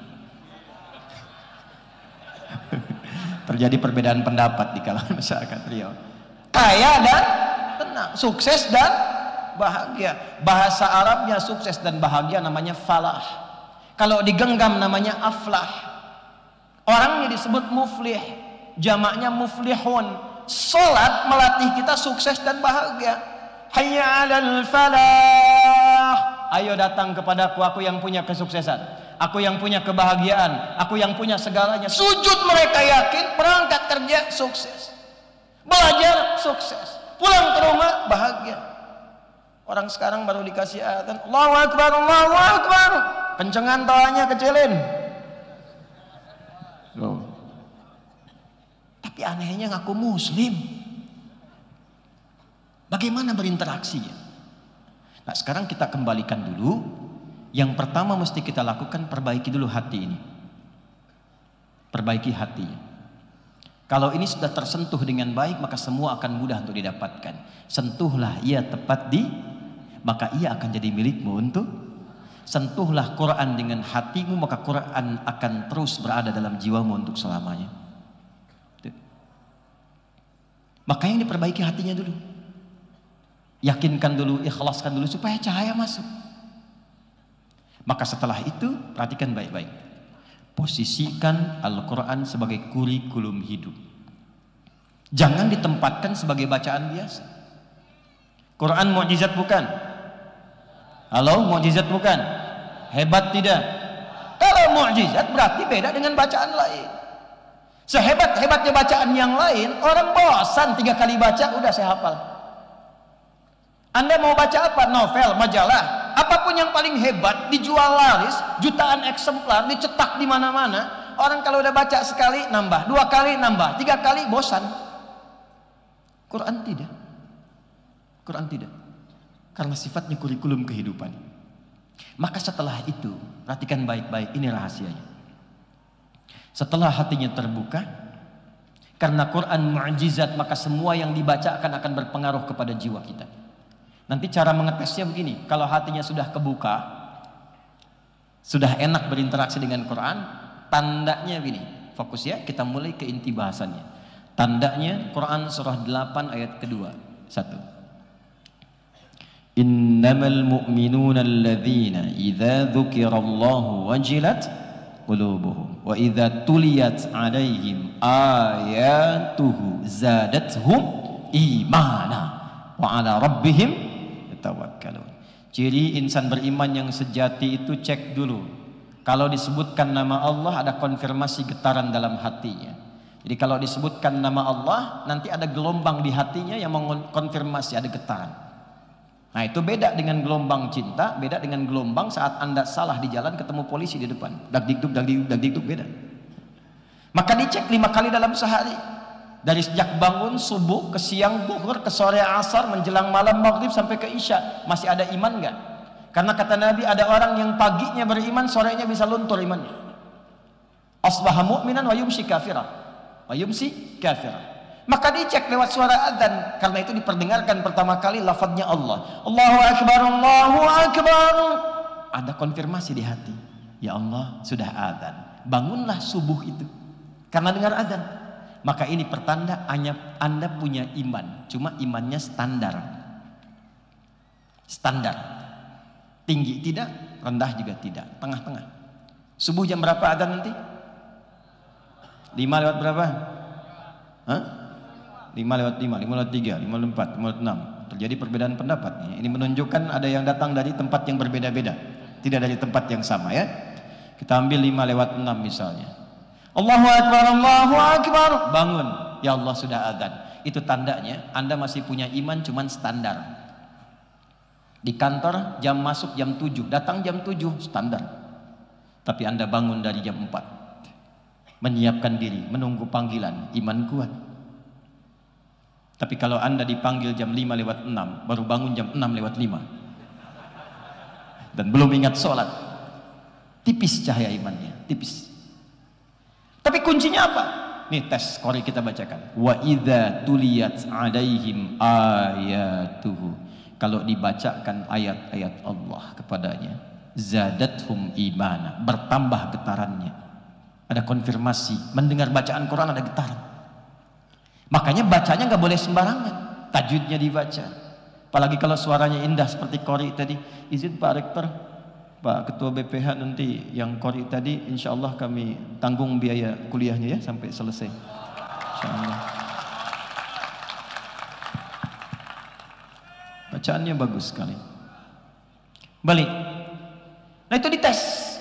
Terjadi perbedaan pendapat di kalangan masyarakat Riau. Kaya dan tenang, sukses dan bahagia. Bahasa Arabnya sukses dan bahagia namanya falah. Kalau digenggam namanya aflah. Orangnya disebut muflih, jamaknya muflihun. Salat melatih kita sukses dan bahagia. Hayya 'alal falah. Ayo datang kepadaku, aku yang punya kesuksesan, aku yang punya kebahagiaan, aku yang punya segalanya. Sujud mereka yakin, berangkat kerja sukses, belajar sukses, pulang ke rumah bahagia. Orang sekarang baru dikasih adzan, Allahu Akbar, Allahu Akbar, kencengan tawanya kecilin. Loh. Tapi anehnya ngaku muslim, Bagaimana berinteraksinya? Nah, sekarang kita kembalikan dulu. Yang pertama mesti kita lakukan, perbaiki dulu hati ini. Perbaiki hatinya. Kalau ini sudah tersentuh dengan baik, maka semua akan mudah untuk didapatkan. Sentuhlah ia tepat di, maka ia akan jadi milikmu untuk. Sentuhlah Quran dengan hatimu, maka Quran akan terus berada dalam jiwamu untuk selamanya. Makanya diperbaiki hatinya dulu. Yakinkan dulu, ikhlaskan dulu supaya cahaya masuk. Maka setelah itu, perhatikan baik-baik. Posisikan Al-Quran sebagai kurikulum hidup. Jangan ditempatkan sebagai bacaan biasa. Quran mukjizat bukan? Halo, mukjizat bukan? Hebat tidak? Kalau mukjizat berarti beda dengan bacaan lain. Sehebat-hebatnya bacaan yang lain, orang bosan 3 kali baca, udah saya hafal. Anda mau baca apa? Novel, majalah, apapun yang paling hebat, dijual laris, jutaan eksemplar, dicetak di mana-mana. Orang kalau udah baca sekali nambah, 2 kali nambah, 3 kali bosan. Quran tidak. Quran tidak. Karena sifatnya kurikulum kehidupan. Maka setelah itu, perhatikan baik-baik, ini rahasianya. Setelah hatinya terbuka, karena Quran mukjizat, maka semua yang dibacakan akan berpengaruh kepada jiwa kita. Nanti cara mengetesnya begini, kalau hatinya sudah kebuka, sudah enak berinteraksi dengan Quran, tandanya begini, fokus ya, kita mulai ke inti bahasannya. Tandanya Quran surah 8 ayat kedua. 1. Innamal mu'minuna alladzina idza dzukirallahu wajilat qulubuhum wa idza tuliyat 'alaihim ayatuhu zadatuhum imana wa 'ala rabbihim tawakkalun. Ciri insan beriman yang sejati itu, cek dulu. Kalau disebutkan nama Allah, ada konfirmasi getaran dalam hatinya. Jadi kalau disebutkan nama Allah, nanti ada gelombang di hatinya yang mengkonfirmasi, ada getaran. Nah, itu beda dengan gelombang cinta, beda dengan gelombang saat Anda salah di jalan ketemu polisi di depan. Dagdikduk, dagdikduk, dagdikduk, beda. Maka dicek 5 kali dalam sehari. Dari sejak bangun subuh ke siang zuhur ke sore asar menjelang malam maghrib sampai ke isya, masih ada iman nggak? Karena kata Nabi, ada orang yang paginya beriman, sorenya bisa luntur imannya. Asbaha mu'minan wa yumsi kafira, wa yumsi kafira. Maka dicek lewat suara adzan. Karena itu diperdengarkan pertama kali lafadznya Allah. Allahu akbar, Allahu akbar. Ada konfirmasi di hati. Ya Allah, sudah adzan. Bangunlah subuh itu karena dengar adzan. Maka ini pertanda Anda punya iman. Cuma imannya standar. Standar. Tinggi tidak, rendah juga tidak. Tengah-tengah. Subuh jam berapa adzan nanti? 5 lewat berapa? Hah? 5 lewat 5, 5 lewat 3, 5 lewat 4, 5 lewat 6. Terjadi perbedaan pendapat. Ini menunjukkan ada yang datang dari tempat yang berbeda-beda. Tidak dari tempat yang sama ya. Kita ambil 5 lewat 6 misalnya. Allahu akbar, Allahu akbar. Bangun. Ya Allah, sudah adzan. Itu tandanya Anda masih punya iman cuman standar. Di kantor jam masuk jam 7, datang jam 7 standar. Tapi Anda bangun dari jam 4. Menyiapkan diri, menunggu panggilan, iman kuat. Tapi kalau Anda dipanggil jam 5 lewat 6, baru bangun jam 6 lewat 5. Dan belum ingat sholat. Tipis cahaya imannya, tipis. Tapi kuncinya apa? Nih tes Qori kita bacakan. Wa idza tuliyat 'alaihim ayatuhu. Kalau dibacakan ayat-ayat Allah kepadanya, zadathum imana, bertambah getarannya. Ada konfirmasi, mendengar bacaan Quran ada getaran. Makanya bacanya nggak boleh sembarangan. Tajwidnya dibaca. Apalagi kalau suaranya indah seperti Qori tadi. Izin Pak Rektor, Pak Ketua BPH, nanti yang Qori tadi insya Allah kami tanggung biaya kuliahnya ya sampai selesai insya Allah. Bacaannya bagus sekali. Balik. Nah itu dites.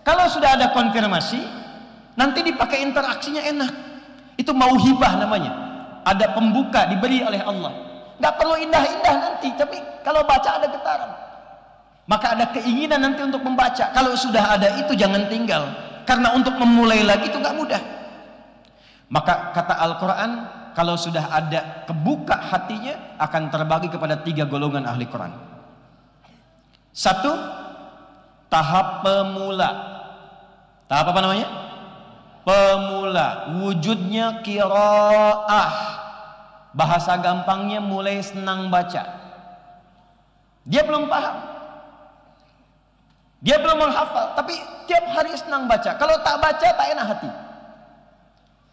Kalau sudah ada konfirmasi, nanti dipakai interaksinya enak. Itu mauhibah namanya. Ada pembuka diberi oleh Allah. Nggak perlu indah-indah nanti, tapi kalau baca ada getaran. Maka ada keinginan nanti untuk membaca. Kalau sudah ada itu jangan tinggal. Karena untuk memulai lagi itu nggak mudah. Maka kata Al-Quran, kalau sudah ada kebuka hatinya, akan terbagi kepada 3 golongan ahli Quran. 1, tahap pemula. Tahap apa namanya? Pemula. Wujudnya qiraah. Bahasa gampangnya mulai senang baca. Dia belum paham, dia belum menghafal, tapi tiap hari senang baca. Kalau tak baca, tak enak hati.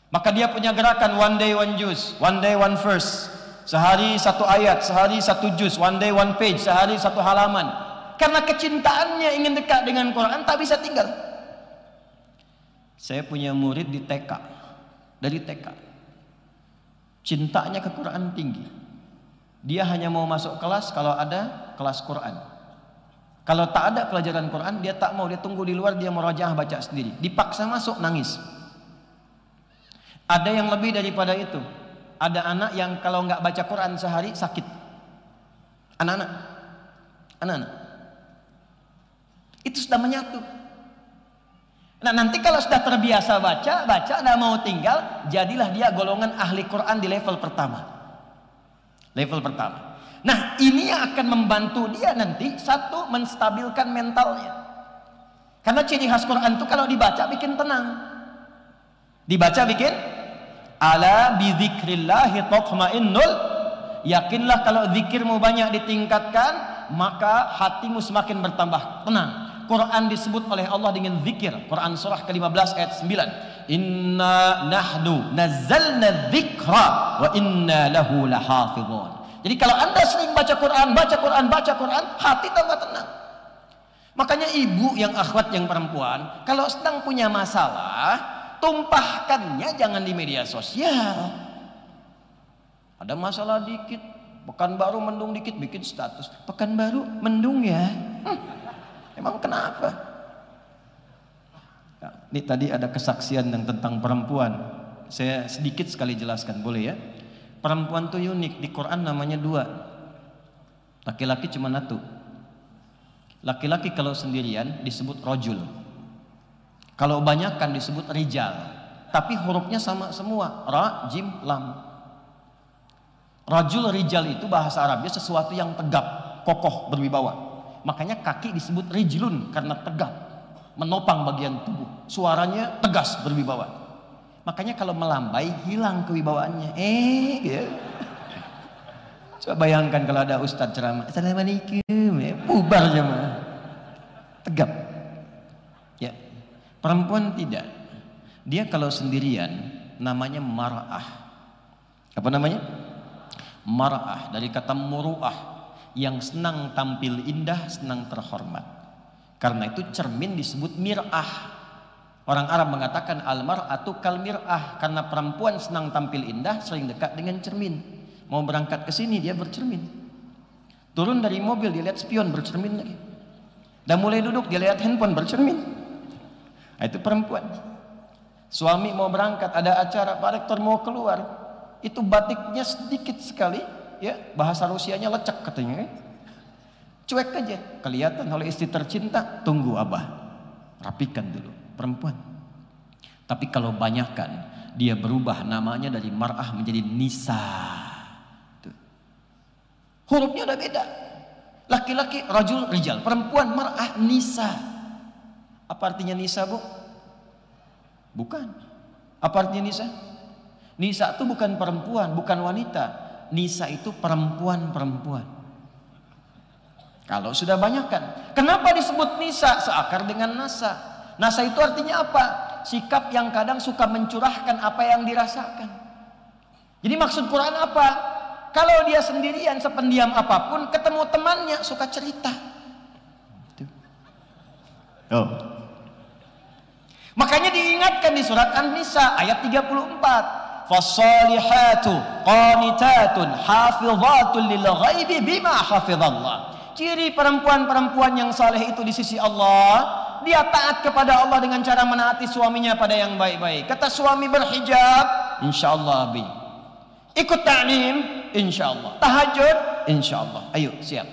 Maka dia punya gerakan one day one juz, one day one verse. Sehari 1 ayat, sehari 1 juz, one day one page, sehari 1 halaman. Karena kecintaannya ingin dekat dengan Quran, tak bisa tinggal. Saya punya murid di TK, dari TK, cintanya ke Quran tinggi. Dia hanya mau masuk kelas kalau ada kelas Quran. Kalau tak ada pelajaran Quran, dia tak mau, dia tunggu di luar, dia murojaah baca sendiri. Dipaksa masuk, nangis. Ada yang lebih daripada itu. Ada anak yang kalau nggak baca Quran sehari sakit. Anak-anak. Itu sudah menyatu. Nah, nanti kalau sudah terbiasa baca, nggak mau tinggal, jadilah dia golongan ahli Quran di level pertama. Level pertama. Nah, ini yang akan membantu dia nanti, 1, menstabilkan mentalnya. Karena ciri khas Quran itu kalau dibaca bikin tenang. Dibaca bikin ala bidzikrillahi tatmainnul. Yakinlah kalau zikirmu banyak ditingkatkan, maka hatimu semakin bertambah tenang. Quran disebut oleh Allah dengan zikir. Quran surah ke-15 ayat 9. Inna nahnu nazzalna dzikra wa inna lahu lahafizun. Jadi kalau Anda sering baca Quran, hati tambah tenang. Makanya ibu yang akhwat yang perempuan, kalau sedang punya masalah, tumpahkannya jangan di media sosial. Ada masalah dikit, Pekanbaru mendung dikit, bikin status. Pekanbaru mendung ya. Emang kenapa? Nah, ini tadi ada kesaksian yang tentang perempuan. Saya sedikit sekali jelaskan, boleh ya? Perempuan itu unik, di Quran namanya 2. Laki-laki cuma 1. Laki-laki kalau sendirian disebut rojul. Kalau banyak kan disebut rijal. Tapi hurufnya sama semua, ra, jim, lam. Rajul, rijal itu bahasa Arabnya sesuatu yang tegap, kokoh, berwibawa. Makanya kaki disebut rijlun karena tegap, menopang bagian tubuh. Suaranya tegas, berwibawa. Makanya kalau melambai hilang kewibawaannya. Gitu. Coba bayangkan kalau ada ustadz ceramah, assalamualaikum, bubar jemaah. Tegap. Ya. Perempuan tidak. Dia kalau sendirian namanya mar'ah. Apa namanya? Mar'ah dari kata muru'ah. Yang senang tampil indah, senang terhormat. Karena itu cermin disebut mir'ah. Orang Arab mengatakan al-mar'atu kal mir'ah, karena perempuan senang tampil indah, sering dekat dengan cermin. Mau berangkat ke sini dia bercermin. Turun dari mobil dia lihat spion, bercermin lagi. Dan mulai duduk dia lihat handphone, bercermin. Nah, itu perempuan. Suami mau berangkat, ada acara, Pak Rektor mau keluar, itu batiknya sedikit sekali. Ya, bahasa Rusianya lecek katanya. Cuek aja, kelihatan oleh istri tercinta, tunggu abah, rapikan dulu. Perempuan. Tapi kalau banyakkan, dia berubah namanya dari mar'ah menjadi nisa. Tuh. Hurufnya udah beda. Laki-laki rajul, rijal, perempuan mar'ah, nisa. Apa artinya nisa, Bu? Bukan. Apa artinya nisa? Nisa itu bukan perempuan, bukan wanita. Nisa itu perempuan-perempuan. Kalau sudah banyak kan. Kenapa disebut nisa? Seakar dengan nasa. Nasa itu artinya apa? Sikap yang kadang suka mencurahkan apa yang dirasakan. Jadi maksud Quran apa? Kalau dia sendirian, sependiam apapun, ketemu temannya suka cerita. Oh. Makanya diingatkan di surat An-Nisa ayat 34. Fassalihatu qanitatun hafizatun lil ghaibi bima hafizallah. Ciri perempuan-perempuan yang saleh itu di sisi Allah, dia taat kepada Allah dengan cara menaati suaminya pada yang baik-baik. Kata suami berhijab, insyaallah abi. Ikut ta'lim, insyaallah. Tahajud, insyaallah. Ayo siap.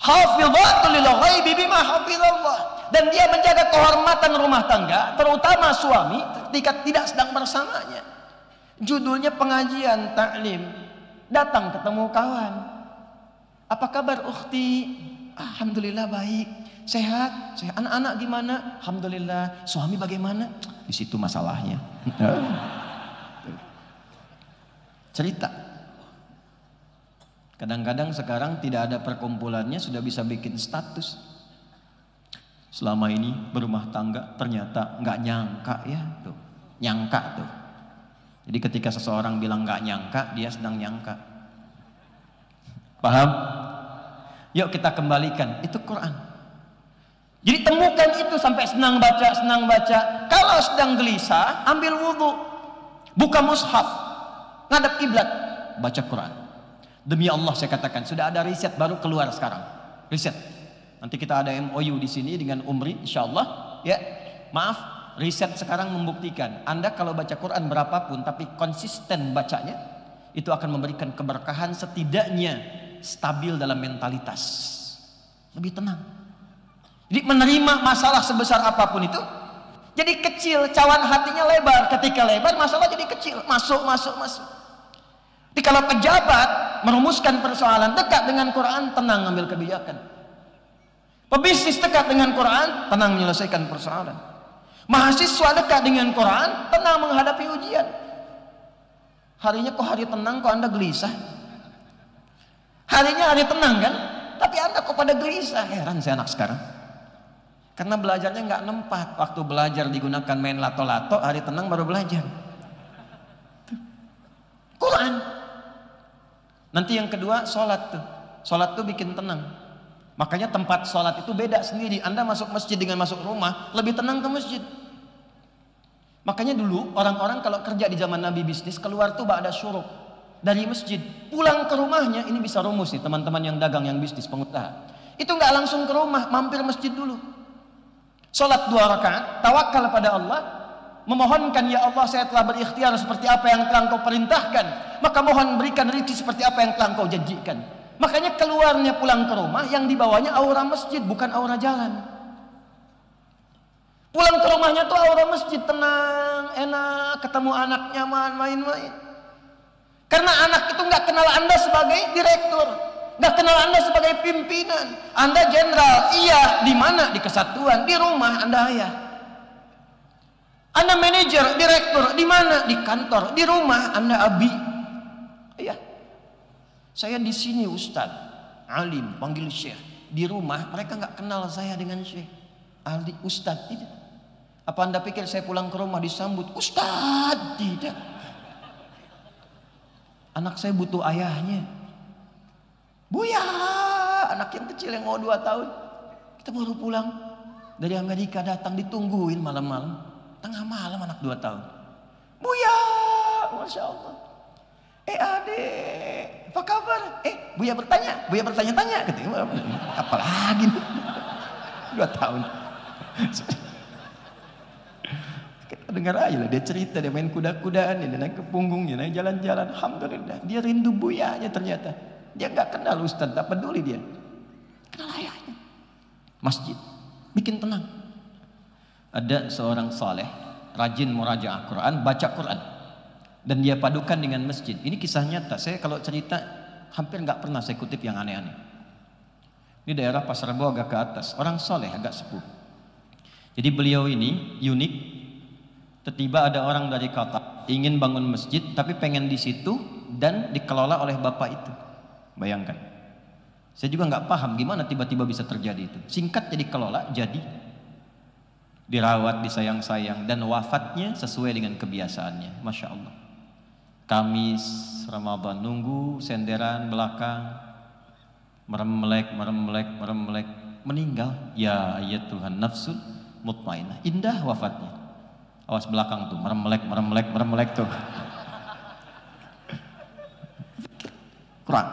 Hafizatun lil ghaibi bima hafizallah. Dan dia menjaga kehormatan rumah tangga, terutama suami ketika tidak sedang bersamanya. Judulnya pengajian, taklim. Datang ketemu kawan. Apa kabar ukhti? Alhamdulillah baik. Sehat? Sehat. Anak-anak gimana? Alhamdulillah. Suami bagaimana? Di situ masalahnya. Cerita. Kadang-kadang sekarang tidak ada perkumpulannya sudah bisa bikin status. Selama ini berumah tangga ternyata nggak nyangka ya tuh. Nyangka tuh. Jadi ketika seseorang bilang nggak nyangka, dia sedang nyangka. Paham? Yuk kita kembalikan, itu Quran. Jadi temukan itu sampai senang baca, senang baca. Kalau sedang gelisah, ambil wudhu, buka mushaf, ngadap kiblat, baca Quran. Demi Allah saya katakan, sudah ada riset baru keluar sekarang. Riset. Nanti kita ada MOU di sini dengan Umri, insyaallah. Ya, maaf. Riset sekarang membuktikan Anda kalau baca Quran berapapun tapi konsisten bacanya, itu akan memberikan keberkahan, setidaknya stabil dalam mentalitas, lebih tenang. Jadi menerima masalah sebesar apapun itu jadi kecil, cawan hatinya lebar. Ketika lebar masalah jadi kecil, masuk. Jadi kalau pejabat merumuskan persoalan dekat dengan Quran, tenang ambil kebijakan. Pebisnis dekat dengan Quran, tenang menyelesaikan persoalan. Mahasiswa dekat dengan Quran, tenang menghadapi ujian. Harinya kok hari tenang, kok Anda gelisah? Harinya hari tenang kan? Tapi Anda kok pada gelisah? Heran saya anak sekarang. Karena belajarnya nggak nempat. Waktu belajar digunakan main lato-lato, hari tenang baru belajar. Quran. Nanti yang kedua, sholat tuh. Sholat tuh bikin tenang. Makanya tempat sholat itu beda sendiri. Anda masuk masjid dengan masuk rumah, lebih tenang ke masjid. Makanya dulu orang-orang kalau kerja di zaman Nabi bisnis, keluar tuh ba'da syuruk dari masjid, pulang ke rumahnya. Ini bisa rumus nih teman-teman yang dagang, yang bisnis, pengusaha. Itu nggak langsung ke rumah, mampir masjid dulu. Sholat 2 rakaat, tawakal pada Allah, memohonkan, ya Allah saya telah berikhtiar seperti apa yang telah Engkau perintahkan, maka mohon berikan rezeki seperti apa yang telah Engkau janjikan. Makanya keluarnya pulang ke rumah yang dibawanya aura masjid, bukan aura jalan. Pulang ke rumahnya tuh aura masjid, tenang, enak, ketemu anak nyaman, main-main. Karena anak itu nggak kenal Anda sebagai direktur, nggak kenal Anda sebagai pimpinan. Anda jenderal, iya, di mana? Di kesatuan, di rumah Anda ayah. Anda manajer, direktur, di mana? Di kantor, di rumah Anda abi. Iya. Saya di sini Ustaz, alim, panggil Syekh. Di rumah mereka nggak kenal saya dengan Syekh, Ali, Ustaz. Tidak. Apa Anda pikir saya pulang ke rumah disambut Ustaz? Tidak. Anak saya butuh ayahnya. Buya, anak yang kecil yang mau 2 tahun. Kita baru pulang dari Amerika, datang ditungguin malam-malam. Tengah malam anak 2 tahun. Buya, Masya Allah. Adek, apa kabar? Buya bertanya-tanya. Katanya, apalagi nih? 2 tahun. Kita dengar aja lah, dia cerita, dia main kuda-kudaan, dia naik ke punggungnya, naik jalan-jalan. Alhamdulillah, dia rindu buyanya ternyata. Dia nggak kenal Ustaz, tak peduli dia. Kenal ayahnya. Masjid, bikin tenang. Ada seorang saleh, rajin murajaah Quran, baca Quran. Dan dia padukan dengan masjid. Ini kisah nyata. Saya kalau cerita hampir nggak pernah saya kutip yang aneh-aneh. Ini daerah Pasar Rebo agak ke atas. Orang soleh agak sepuh. Jadi beliau ini unik. Tiba-tiba ada orang dari kota ingin bangun masjid, tapi pengen di situ dan dikelola oleh bapak itu. Bayangkan. Saya juga nggak paham gimana tiba-tiba bisa terjadi itu. Singkat jadi kelola, jadi dirawat, disayang-sayang, dan wafatnya sesuai dengan kebiasaannya. Masya Allah. Kamis Ramadan nunggu senderan belakang, meremlek, meninggal. Ya Tuhan, nafsul mutmainah. Indah wafatnya. Awas belakang tuh, meremlek tuh. Kurang.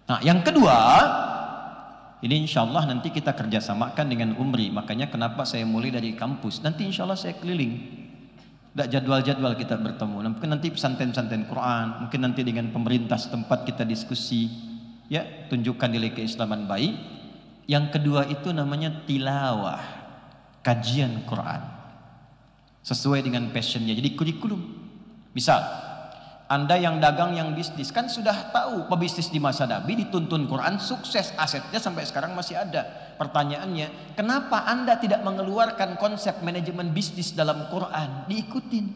Nah, yang kedua, ini insya Allah nanti kita kerjasamakan dengan Umri. Makanya kenapa saya mulai dari kampus. Nanti insya Allah saya keliling. Tidak jadwal-jadwal kita bertemu. Mungkin nanti pesantren-pesantren Quran, mungkin nanti dengan pemerintah setempat kita diskusi, ya, tunjukkan nilai keislaman baik. Yang kedua itu namanya tilawah, kajian Quran, sesuai dengan passionnya. Jadi kurikulum. Misal, Anda yang dagang, yang bisnis, kan sudah tahu pebisnis di masa Nabi dituntun Quran, sukses, asetnya sampai sekarang masih ada. Pertanyaannya, kenapa Anda tidak mengeluarkan konsep manajemen bisnis dalam Quran? Diikutin.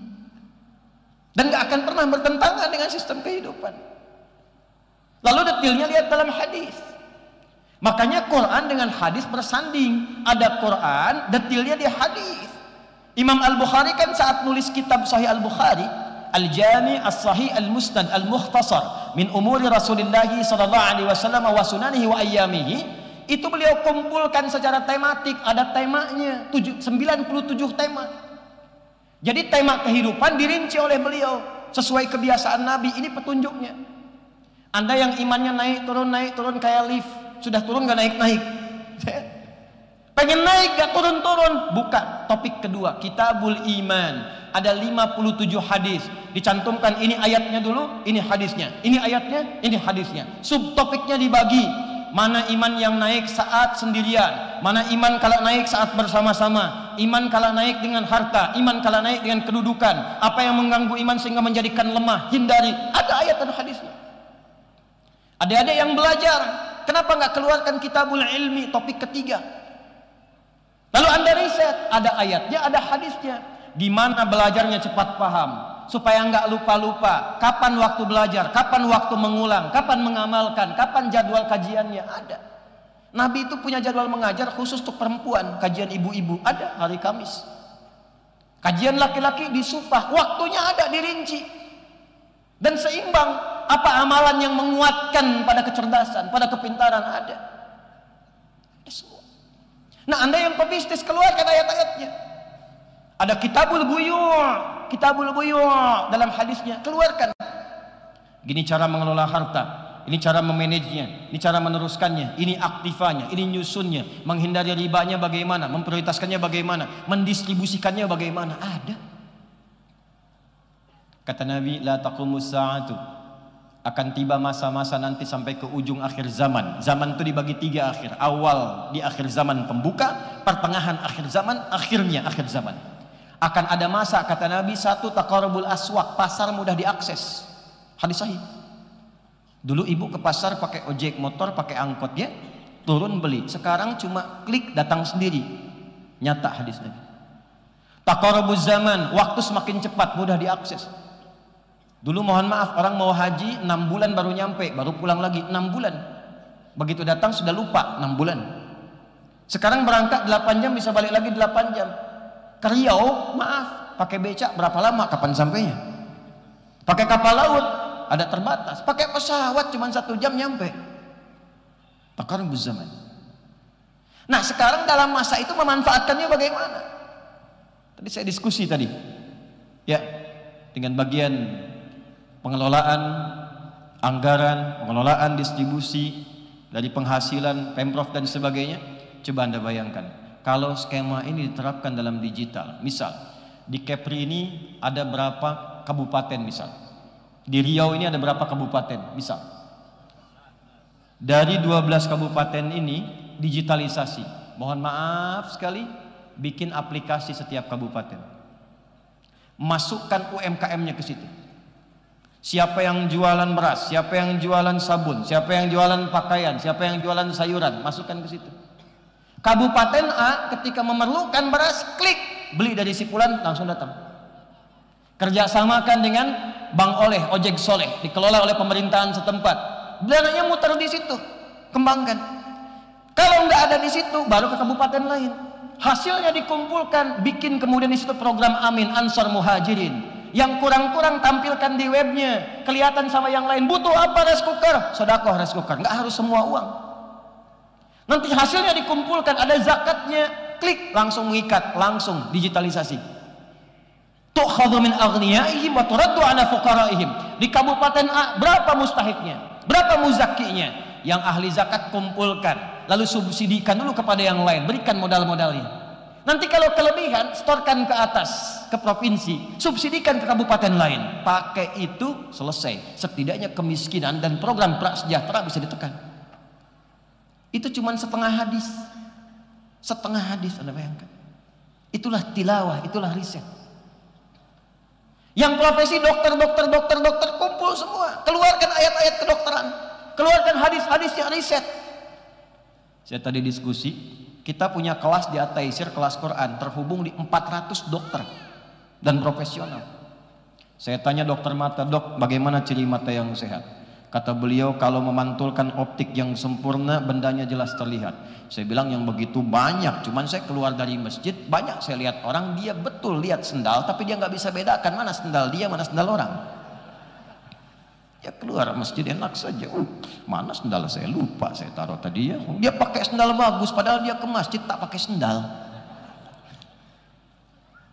Dan gak akan pernah bertentangan dengan sistem kehidupan. Lalu detailnya lihat dalam hadis. Makanya Quran dengan hadis bersanding. Ada Quran, detailnya di hadis. Imam Al-Bukhari kan saat nulis kitab Sahih Al-Bukhari, Al-Jami' As-Sahih Al-Musnad Al-Mukhtasar min umuri Rasulullah sallallahu alaihi wasallam wa sunanihi wa ayyamihi, itu beliau kumpulkan secara tematik, ada temanya 97 tema. Jadi tema kehidupan dirinci oleh beliau sesuai kebiasaan Nabi. Ini petunjuknya. Anda yang imannya naik turun kayak lift, sudah turun gak naik-naik. Pengen naik gak turun-turun. Buka topik kedua, Kitabul Iman. Ada 57 hadis. Dicantumkan ini ayatnya dulu, ini hadisnya. Ini ayatnya, ini hadisnya. Subtopiknya dibagi. Mana iman yang naik saat sendirian, mana iman kalau naik saat bersama-sama, iman kalau naik dengan harta, iman kalau naik dengan kedudukan, apa yang mengganggu iman sehingga menjadikan lemah, hindari. Ada ayat dan hadisnya. Adik-adik yang belajar, kenapa nggak keluarkan Kitabul Ilmi, topik ketiga? Lalu Anda riset, ada ayatnya, ada hadisnya. Di mana belajarnya cepat paham, supaya nggak lupa-lupa. Kapan waktu belajar, kapan waktu mengulang, kapan mengamalkan, kapan jadwal kajiannya, ada. Nabi itu punya jadwal mengajar khusus untuk perempuan, kajian ibu-ibu ada hari Kamis. Kajian laki-laki di Sufah, waktunya ada dirinci. Dan seimbang, apa amalan yang menguatkan pada kecerdasan, pada kepintaran ada. Ada semua. Nah, Anda yang pebisnis, keluarkan ayat-ayatnya. Ada Kitabul Buyu' dalam hadisnya, keluarkan. Gini cara mengelola harta, ini cara memanagenya, ini cara meneruskannya, ini aktifanya, ini nyusunnya, menghindari ribanya bagaimana, memprioritaskannya bagaimana, mendistribusikannya bagaimana, ada. Kata Nabi, la taqumus sa'atu, akan tiba masa-masa nanti sampai ke ujung akhir zaman. Zaman itu dibagi 3 akhir. Awal di akhir zaman pembuka, pertengahan akhir zaman, akhirnya akhir zaman. Akan ada masa, kata Nabi, satu taqarrubul aswaq, pasar mudah diakses. Hadis sahih. Dulu ibu ke pasar pakai ojek motor, pakai angkot ya, turun beli. Sekarang cuma klik datang sendiri. Nyata hadis Nabi. Taqarrubuz zaman, waktu semakin cepat, mudah diakses. Dulu mohon maaf, orang mau haji 6 bulan baru nyampe, baru pulang lagi 6 bulan. Begitu datang sudah lupa 6 bulan. Sekarang berangkat 8 jam bisa balik lagi 8 jam. Ke Riau, maaf, pakai becak berapa lama, kapan sampainya? Pakai kapal laut, ada terbatas. Pakai pesawat cuma 1 jam nyampe. Taqarrubuz zaman. Nah, sekarang dalam masa itu memanfaatkannya bagaimana? Tadi saya diskusi tadi, ya, dengan bagian pengelolaan anggaran, pengelolaan distribusi dari penghasilan Pemprov dan sebagainya. Coba Anda bayangkan, kalau skema ini diterapkan dalam digital, misal di Kepri ini ada berapa kabupaten, misal di Riau ini ada berapa kabupaten, misal dari 12 kabupaten ini digitalisasi, mohon maaf sekali, bikin aplikasi setiap kabupaten, masukkan UMKM-nya ke situ. Siapa yang jualan beras, siapa yang jualan sabun, siapa yang jualan pakaian, siapa yang jualan sayuran, masukkan ke situ. Kabupaten A ketika memerlukan beras, klik, beli dari si fulan, langsung datang. Kerjasamakan dengan Bank Oleh, Ojek Soleh, dikelola oleh pemerintahan setempat. Dananya muter di situ, kembangkan. Kalau nggak ada di situ, baru ke kabupaten lain. Hasilnya dikumpulkan, bikin kemudian di situ program Amin, Ansor Muhajirin. Yang kurang-kurang tampilkan di webnya, kelihatan sama yang lain. Butuh apa rice cooker? Sedekah rice cooker, nggak harus semua uang. Nanti hasilnya dikumpulkan, ada zakatnya, klik, langsung mengikat, langsung digitalisasi. Tu'khadhu min aghniyaihim wa turaddu ala fuqaraihim. Di kabupaten A berapa mustahiknya? Berapa muzakkinya? Yang ahli zakat kumpulkan, lalu subsidikan dulu kepada yang lain, berikan modal-modalnya. Nanti kalau kelebihan, setorkan ke atas, ke provinsi, subsidikan ke kabupaten lain. Pakai itu selesai. Setidaknya kemiskinan dan program prasejahtera bisa ditekan. Itu cuma setengah hadis. Setengah hadis, Anda bayangkan. Itulah tilawah, itulah riset. Yang profesi dokter kumpul semua, keluarkan ayat-ayat kedokteran, keluarkan hadis-hadis yang riset. Saya tadi diskusi, kita punya kelas di At-Taisir, kelas Quran, terhubung di 400 dokter dan profesional. Saya tanya dokter mata, dok, bagaimana ciri mata yang sehat? Kata beliau, kalau memantulkan optik yang sempurna, bendanya jelas terlihat. Saya bilang yang begitu banyak, cuman saya keluar dari masjid, banyak saya lihat orang, dia betul lihat sendal, tapi dia nggak bisa bedakan mana sendal dia, mana sendal orang. Ya keluar masjid enak saja, mana sendal saya, lupa saya taruh tadi ya. Dia pakai sendal bagus, padahal dia ke masjid tak pakai sendal.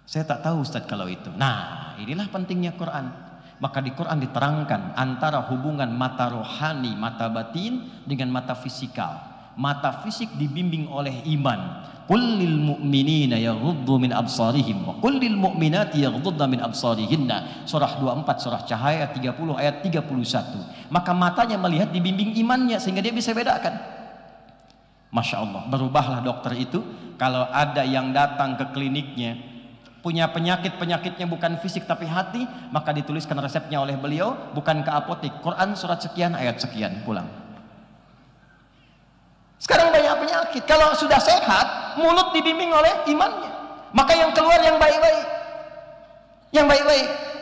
Saya tak tahu Ustaz kalau itu. Nah, inilah pentingnya Quran. Maka di Quran diterangkan antara hubungan mata rohani, mata batin dengan mata fisikal. Mata fisik dibimbing oleh iman. Qul lil mu'minina yaghuddu min absarihim wa qul lil mu'minati yaghuddna min absarihinna. Surah 24, surah Cahaya 30 ayat 31. Maka matanya melihat dibimbing imannya sehingga dia bisa bedakan. Masya Allah, berubahlah dokter itu. Kalau ada yang datang ke kliniknya punya penyakitnya bukan fisik tapi hati, maka dituliskan resepnya oleh beliau, bukan ke apotek, Quran surat sekian ayat sekian, pulang. Sekarang banyak penyakit, kalau sudah sehat mulut dibimbing oleh imannya, maka yang keluar yang baik-baik,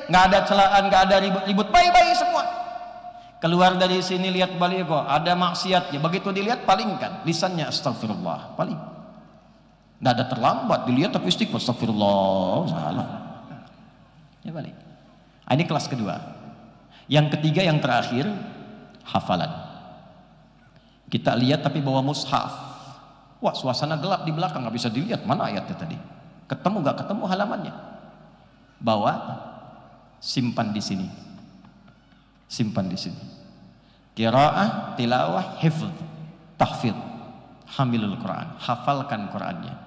nggak ada celaan, nggak ada ribut-ribut, baik-baik semua. Keluar dari sini lihat baligo, ada maksiatnya, begitu dilihat palingkan, lisannya astagfirullah, paling. Nggak ada terlambat, dilihat tapi istighfar, astagfirullah, salah. Ya balik. Ini kelas kedua. Yang ketiga, yang terakhir, hafalan. Kita lihat tapi bawa mushaf. Wah, suasana gelap di belakang, nggak bisa dilihat mana ayatnya tadi. Ketemu nggak ketemu halamannya. Bawa, simpan di sini. Simpan di sini. Qiraah, tilawah, hifdz, tahfidz, hamilul Quran, hafalkan Qurannya.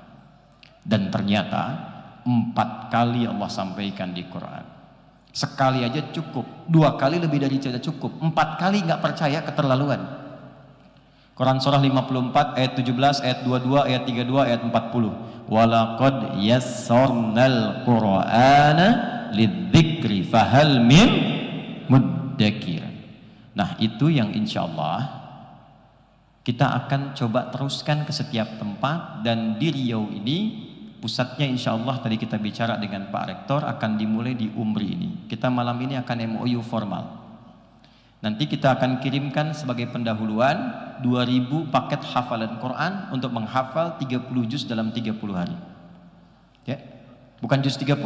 Dan ternyata 4 kali Allah sampaikan di Quran. Sekali aja cukup, 2 kali lebih dari itu cukup, 4 kali nggak percaya, keterlaluan. Quran surah 54 ayat 17, ayat 22, ayat 32, ayat 40. Walaqad yassarnal Qur'ana lidzikri fahal min muddakir. Nah, itu yang insya Allah kita akan coba teruskan ke setiap tempat. Dan di Riau ini pusatnya insya Allah, tadi kita bicara dengan Pak Rektor, akan dimulai di Umri ini. Kita malam ini akan MOU formal. Nanti kita akan kirimkan sebagai pendahuluan 2000 paket hafalan Quran untuk menghafal 30 juz dalam 30 hari. Ya, bukan juz 30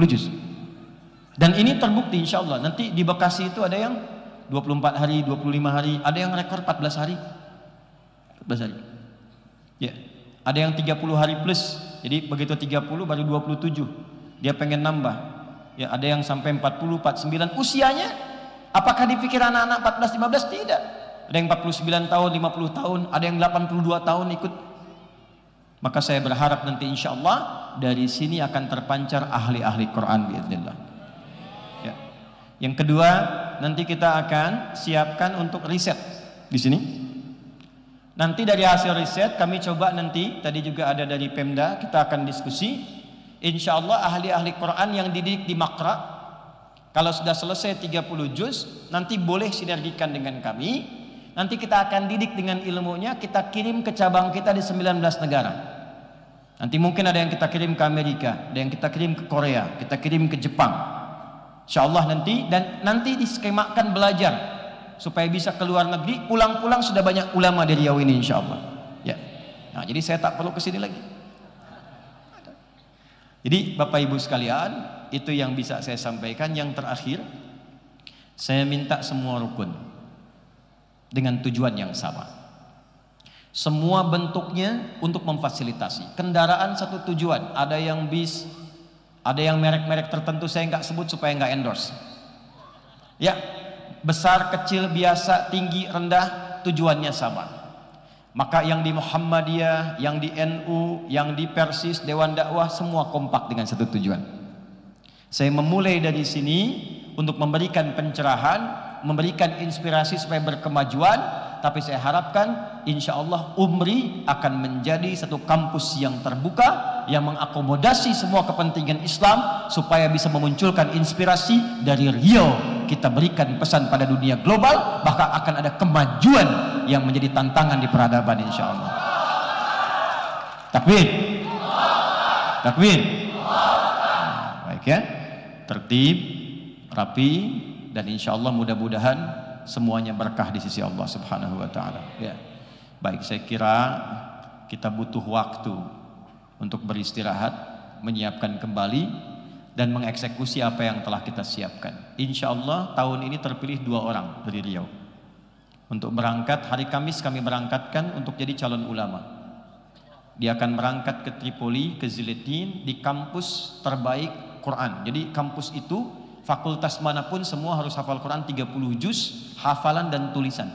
juz. Dan ini terbukti insya Allah. Nanti di Bekasi itu ada yang 24 hari, 25 hari, ada yang rekor 14 hari. 14 hari. Ya. Ada yang 30 hari plus. Jadi begitu 30 baru 27. Dia pengen nambah. Ya, ada yang sampai 40, 49. Usianya apakah dipikir anak-anak 14, 15? Tidak. Ada yang 49 tahun, 50 tahun, ada yang 82 tahun ikut. Maka saya berharap nanti insya Allah dari sini akan terpancar ahli-ahli Quran biiznillah. Ya. Yang kedua, nanti kita akan siapkan untuk riset di sini. Nanti dari hasil riset kami coba, nanti tadi juga ada dari Pemda, kita akan diskusi. Insya Allah ahli-ahli Quran yang dididik di Makra, kalau sudah selesai 30 juz, nanti boleh sinergikan dengan kami. Nanti kita akan didik dengan ilmunya, kita kirim ke cabang kita di 19 negara. Nanti mungkin ada yang kita kirim ke Amerika, ada yang kita kirim ke Korea, kita kirim ke Jepang. Insya Allah nanti, dan nanti diskemakan belajar supaya bisa ke luar negeri, pulang-pulang sudah banyak ulama dari Riau ini insya Allah. Ya. Nah, jadi saya tak perlu ke sini lagi. Jadi Bapak Ibu sekalian, itu yang bisa saya sampaikan. Yang terakhir, saya minta semua rukun dengan tujuan yang sama. Semua bentuknya untuk memfasilitasi. Kendaraan satu tujuan, ada yang bis, ada yang merek-merek tertentu saya nggak sebut supaya nggak endorse. Ya. Besar, kecil, biasa, tinggi, rendah, tujuannya sama. Maka yang di Muhammadiyah, yang di NU, yang di Persis, Dewan Dakwah, semua kompak dengan satu tujuan. Saya memulai dari sini untuk memberikan pencerahan, memberikan inspirasi supaya berkemajuan. tapi saya harapkan insya Allah UMRI akan menjadi satu kampus yang terbuka, yang mengakomodasi semua kepentingan Islam supaya bisa memunculkan inspirasi dari Riau. Kita berikan pesan pada dunia global, bahkan akan ada kemajuan yang menjadi tantangan di peradaban insya Allah. Takbir, takbir. Nah, baik ya, tertib, rapi, dan insya Allah mudah-mudahan semuanya berkah di sisi Allah Subhanahu wa taala. Ya. Baik, saya kira kita butuh waktu untuk beristirahat, menyiapkan kembali dan mengeksekusi apa yang telah kita siapkan. Insya Allah tahun ini terpilih 2 orang dari Riau untuk berangkat. Hari Kamis kami berangkatkan untuk jadi calon ulama. Dia akan berangkat ke Tripoli, ke Ziletin, di kampus terbaik Quran. Jadi kampus itu fakultas manapun semua harus hafal Quran 30 juz, hafalan dan tulisan.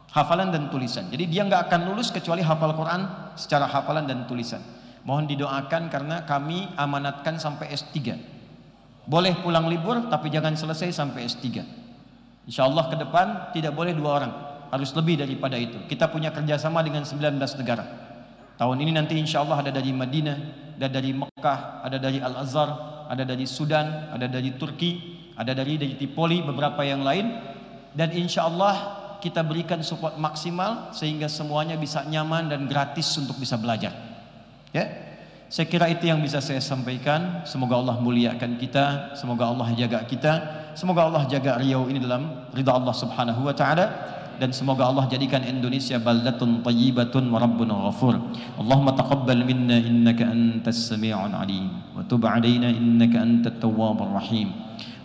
Hafalan dan tulisan. Jadi dia nggak akan lulus kecuali hafal Quran secara hafalan dan tulisan. Mohon didoakan karena kami amanatkan sampai S3. Boleh pulang libur tapi jangan selesai sampai S3. Insya Allah ke depan tidak boleh 2 orang, harus lebih daripada itu. Kita punya kerjasama dengan 19 negara. Tahun ini nanti insya Allah ada dari Madinah, ada dari Mekah, ada dari Al-Azhar, ada dari Sudan, ada dari Turki, ada dari Tripoli, beberapa yang lain. Dan insya Allah kita berikan support maksimal sehingga semuanya bisa nyaman dan gratis untuk bisa belajar. Ya, saya kira itu yang bisa saya sampaikan. Semoga Allah muliakan kita, semoga Allah jaga kita, semoga Allah jaga Riau ini dalam ridha Allah Subhanahu wa taala. Dan semoga Allah jadikan Indonesia baldatun tayyibatun wa rabbun ghafur. Allahumma taqabbal minna innaka antas sami'un alim wa tub 'alaina innaka antat tawwabur rahim.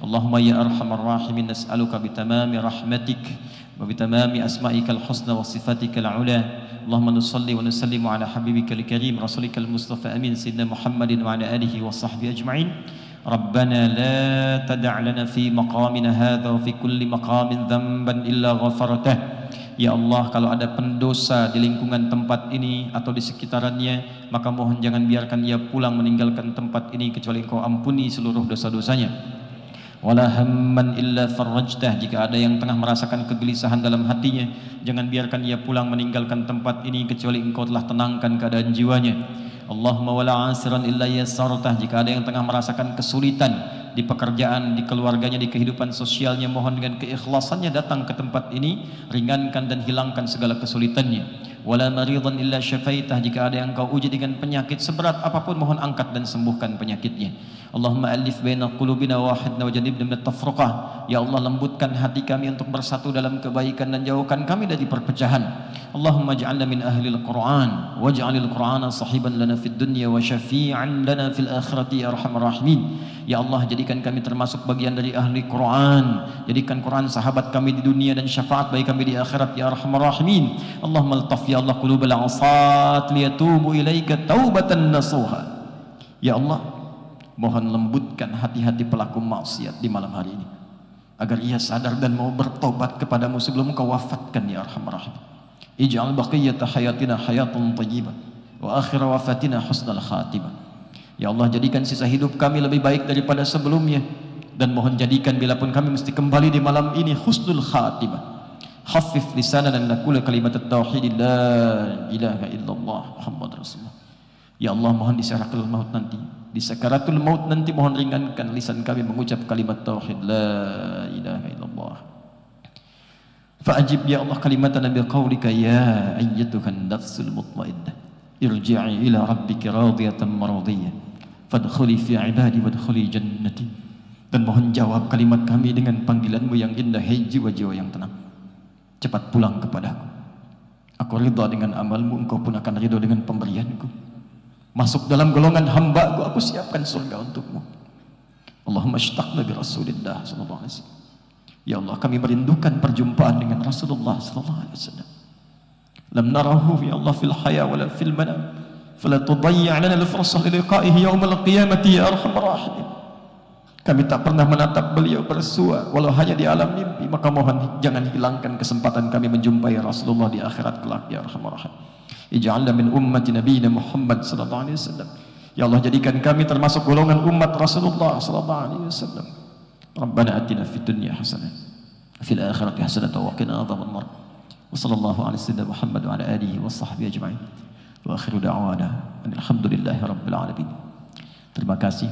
Allahumma ya arhamar rahimin nas'aluka bitamami rahmatik wa bitamami asma'ikal husna wa sifatikal 'ula. Allahumma nusalli wa nusallimu ala habibikal karim rasulikal mustafa amin sayyidina Muhammadin wa ala alihi wa sahbihi ajma'in. ربنا لا تدع لنا في مقامنا هذا وفي كل مقام ذنبا إلا غفرته. Ya Allah, kalau ada pendosa di lingkungan tempat ini atau di sekitarannya, maka mohon jangan biarkan ia pulang meninggalkan tempat ini kecuali Engkau ampuni seluruh dosa-dosanya. Wala hamman illa farajtah. Jika ada yang tengah merasakan kegelisahan dalam hatinya, jangan biarkan ia pulang meninggalkan tempat ini kecuali Engkau telah tenangkan keadaan jiwanya. Allahumma wala asiran illa yassartah. Jika ada yang tengah merasakan kesulitan di pekerjaan, di keluarganya, di kehidupan sosialnya, mohon dengan keikhlasannya datang ke tempat ini, ringankan dan hilangkan segala kesulitannya. Wala maridan illa syafaitah. Jika ada yang Kau uji dengan penyakit seberat apapun, mohon angkat dan sembuhkan penyakitnya. Allahumma alif baina qulubina wa wahidna wa janibna minat tafruqah. Ya Allah, lembutkan hati kami untuk bersatu dalam kebaikan dan jauhkan kami dari perpecahan. Allahumma ij'alna min ahlil Qur'an waj'alil Qur'ana sahiban lana fid dunya wa syafi'an lana fil akhirati ya arhamar rahimin. Ya Allah, jadikan kami termasuk bagian dari ahli Quran. Jadikan Quran sahabat kami di dunia dan syafaat bagi kami di akhirat ya arhamar rahimin. Allahumma altaf ya Allah qulubal 'asat liyatubu ilaika taubatan nasuha. Ya Allah, mohon lembutkan hati-hati pelaku maksiat di malam hari ini agar ia sadar dan mau bertobat kepadamu sebelum Kau wafatkan ya arhamar rahimin. Ij'al baqiyata hayatina hayatun thayyibah wa akhir wafatina husnal khatimah. Ya Allah, jadikan sisa hidup kami lebih baik daripada sebelumnya, dan mohon jadikan bila pun kami mesti kembali di malam ini husnul khatimah. Khaffif lisanana naqula kalimat at-tauhid la ilaha illallah Muhammad Rasulullah. Ya Allah, mohon di sakaratul maut nanti, di sakaratul maut nanti mohon ringankan lisan kami mengucap kalimat tauhid la ilaha illallah. Fa'ajib ya Allah kalimatana biqaulika ya ayyatuhan nafsul mutmainnah irji'i ila rabbiki radiyatan maradiyah fadkhuli fi ibadi wadkhuli jannati. Dan mohon jawab kalimat kami dengan panggilanmu yang indah, hai jiwa-jiwa yang tenang, cepat pulang kepadaku. Aku ridha dengan amalmu, Engkau pun akan ridha dengan pemberianku. Masuk dalam golongan hamba-Ku, aku siapkan surga untukmu. Allahumma ishtaqna bi Rasulillah sallallahu alaihi wasallam. Ya Allah, kami merindukan perjumpaan dengan Rasulullah sallallahu alaihi wasallam. Lam narahu ya Allah fil haya wala fil manam, fala tudayyi' lana al-fursah li liqa'ihi yawm al-qiyamati ya arhamar rahimin. Kami tak pernah menatap beliau bersua walau hanya di alam mimpi, maka mohon jangan hilangkan kesempatan kami menjumpai Rasulullah di akhirat kelak ya arhamar rahimin. Ij'alna min ummati nabiyina Muhammad sallallahu alaihi wasallam. Ya Allah, jadikan kami termasuk golongan umat Rasulullah sallallahu alaihi wasallam. Rabbana atina fid dunya hasanah fil akhirati hasanah wa qina adzabannar. Wassallallahu ala sayyidina Muhammad wa ala alihi wa sahbihi ajma'in. Wa akhiru da'wana alhamdulillahi rabbil alamin. Terima kasih.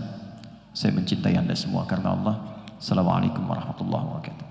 Saya mencintai Anda semua karena Allah. Assalamualaikum warahmatullahi wabarakatuh.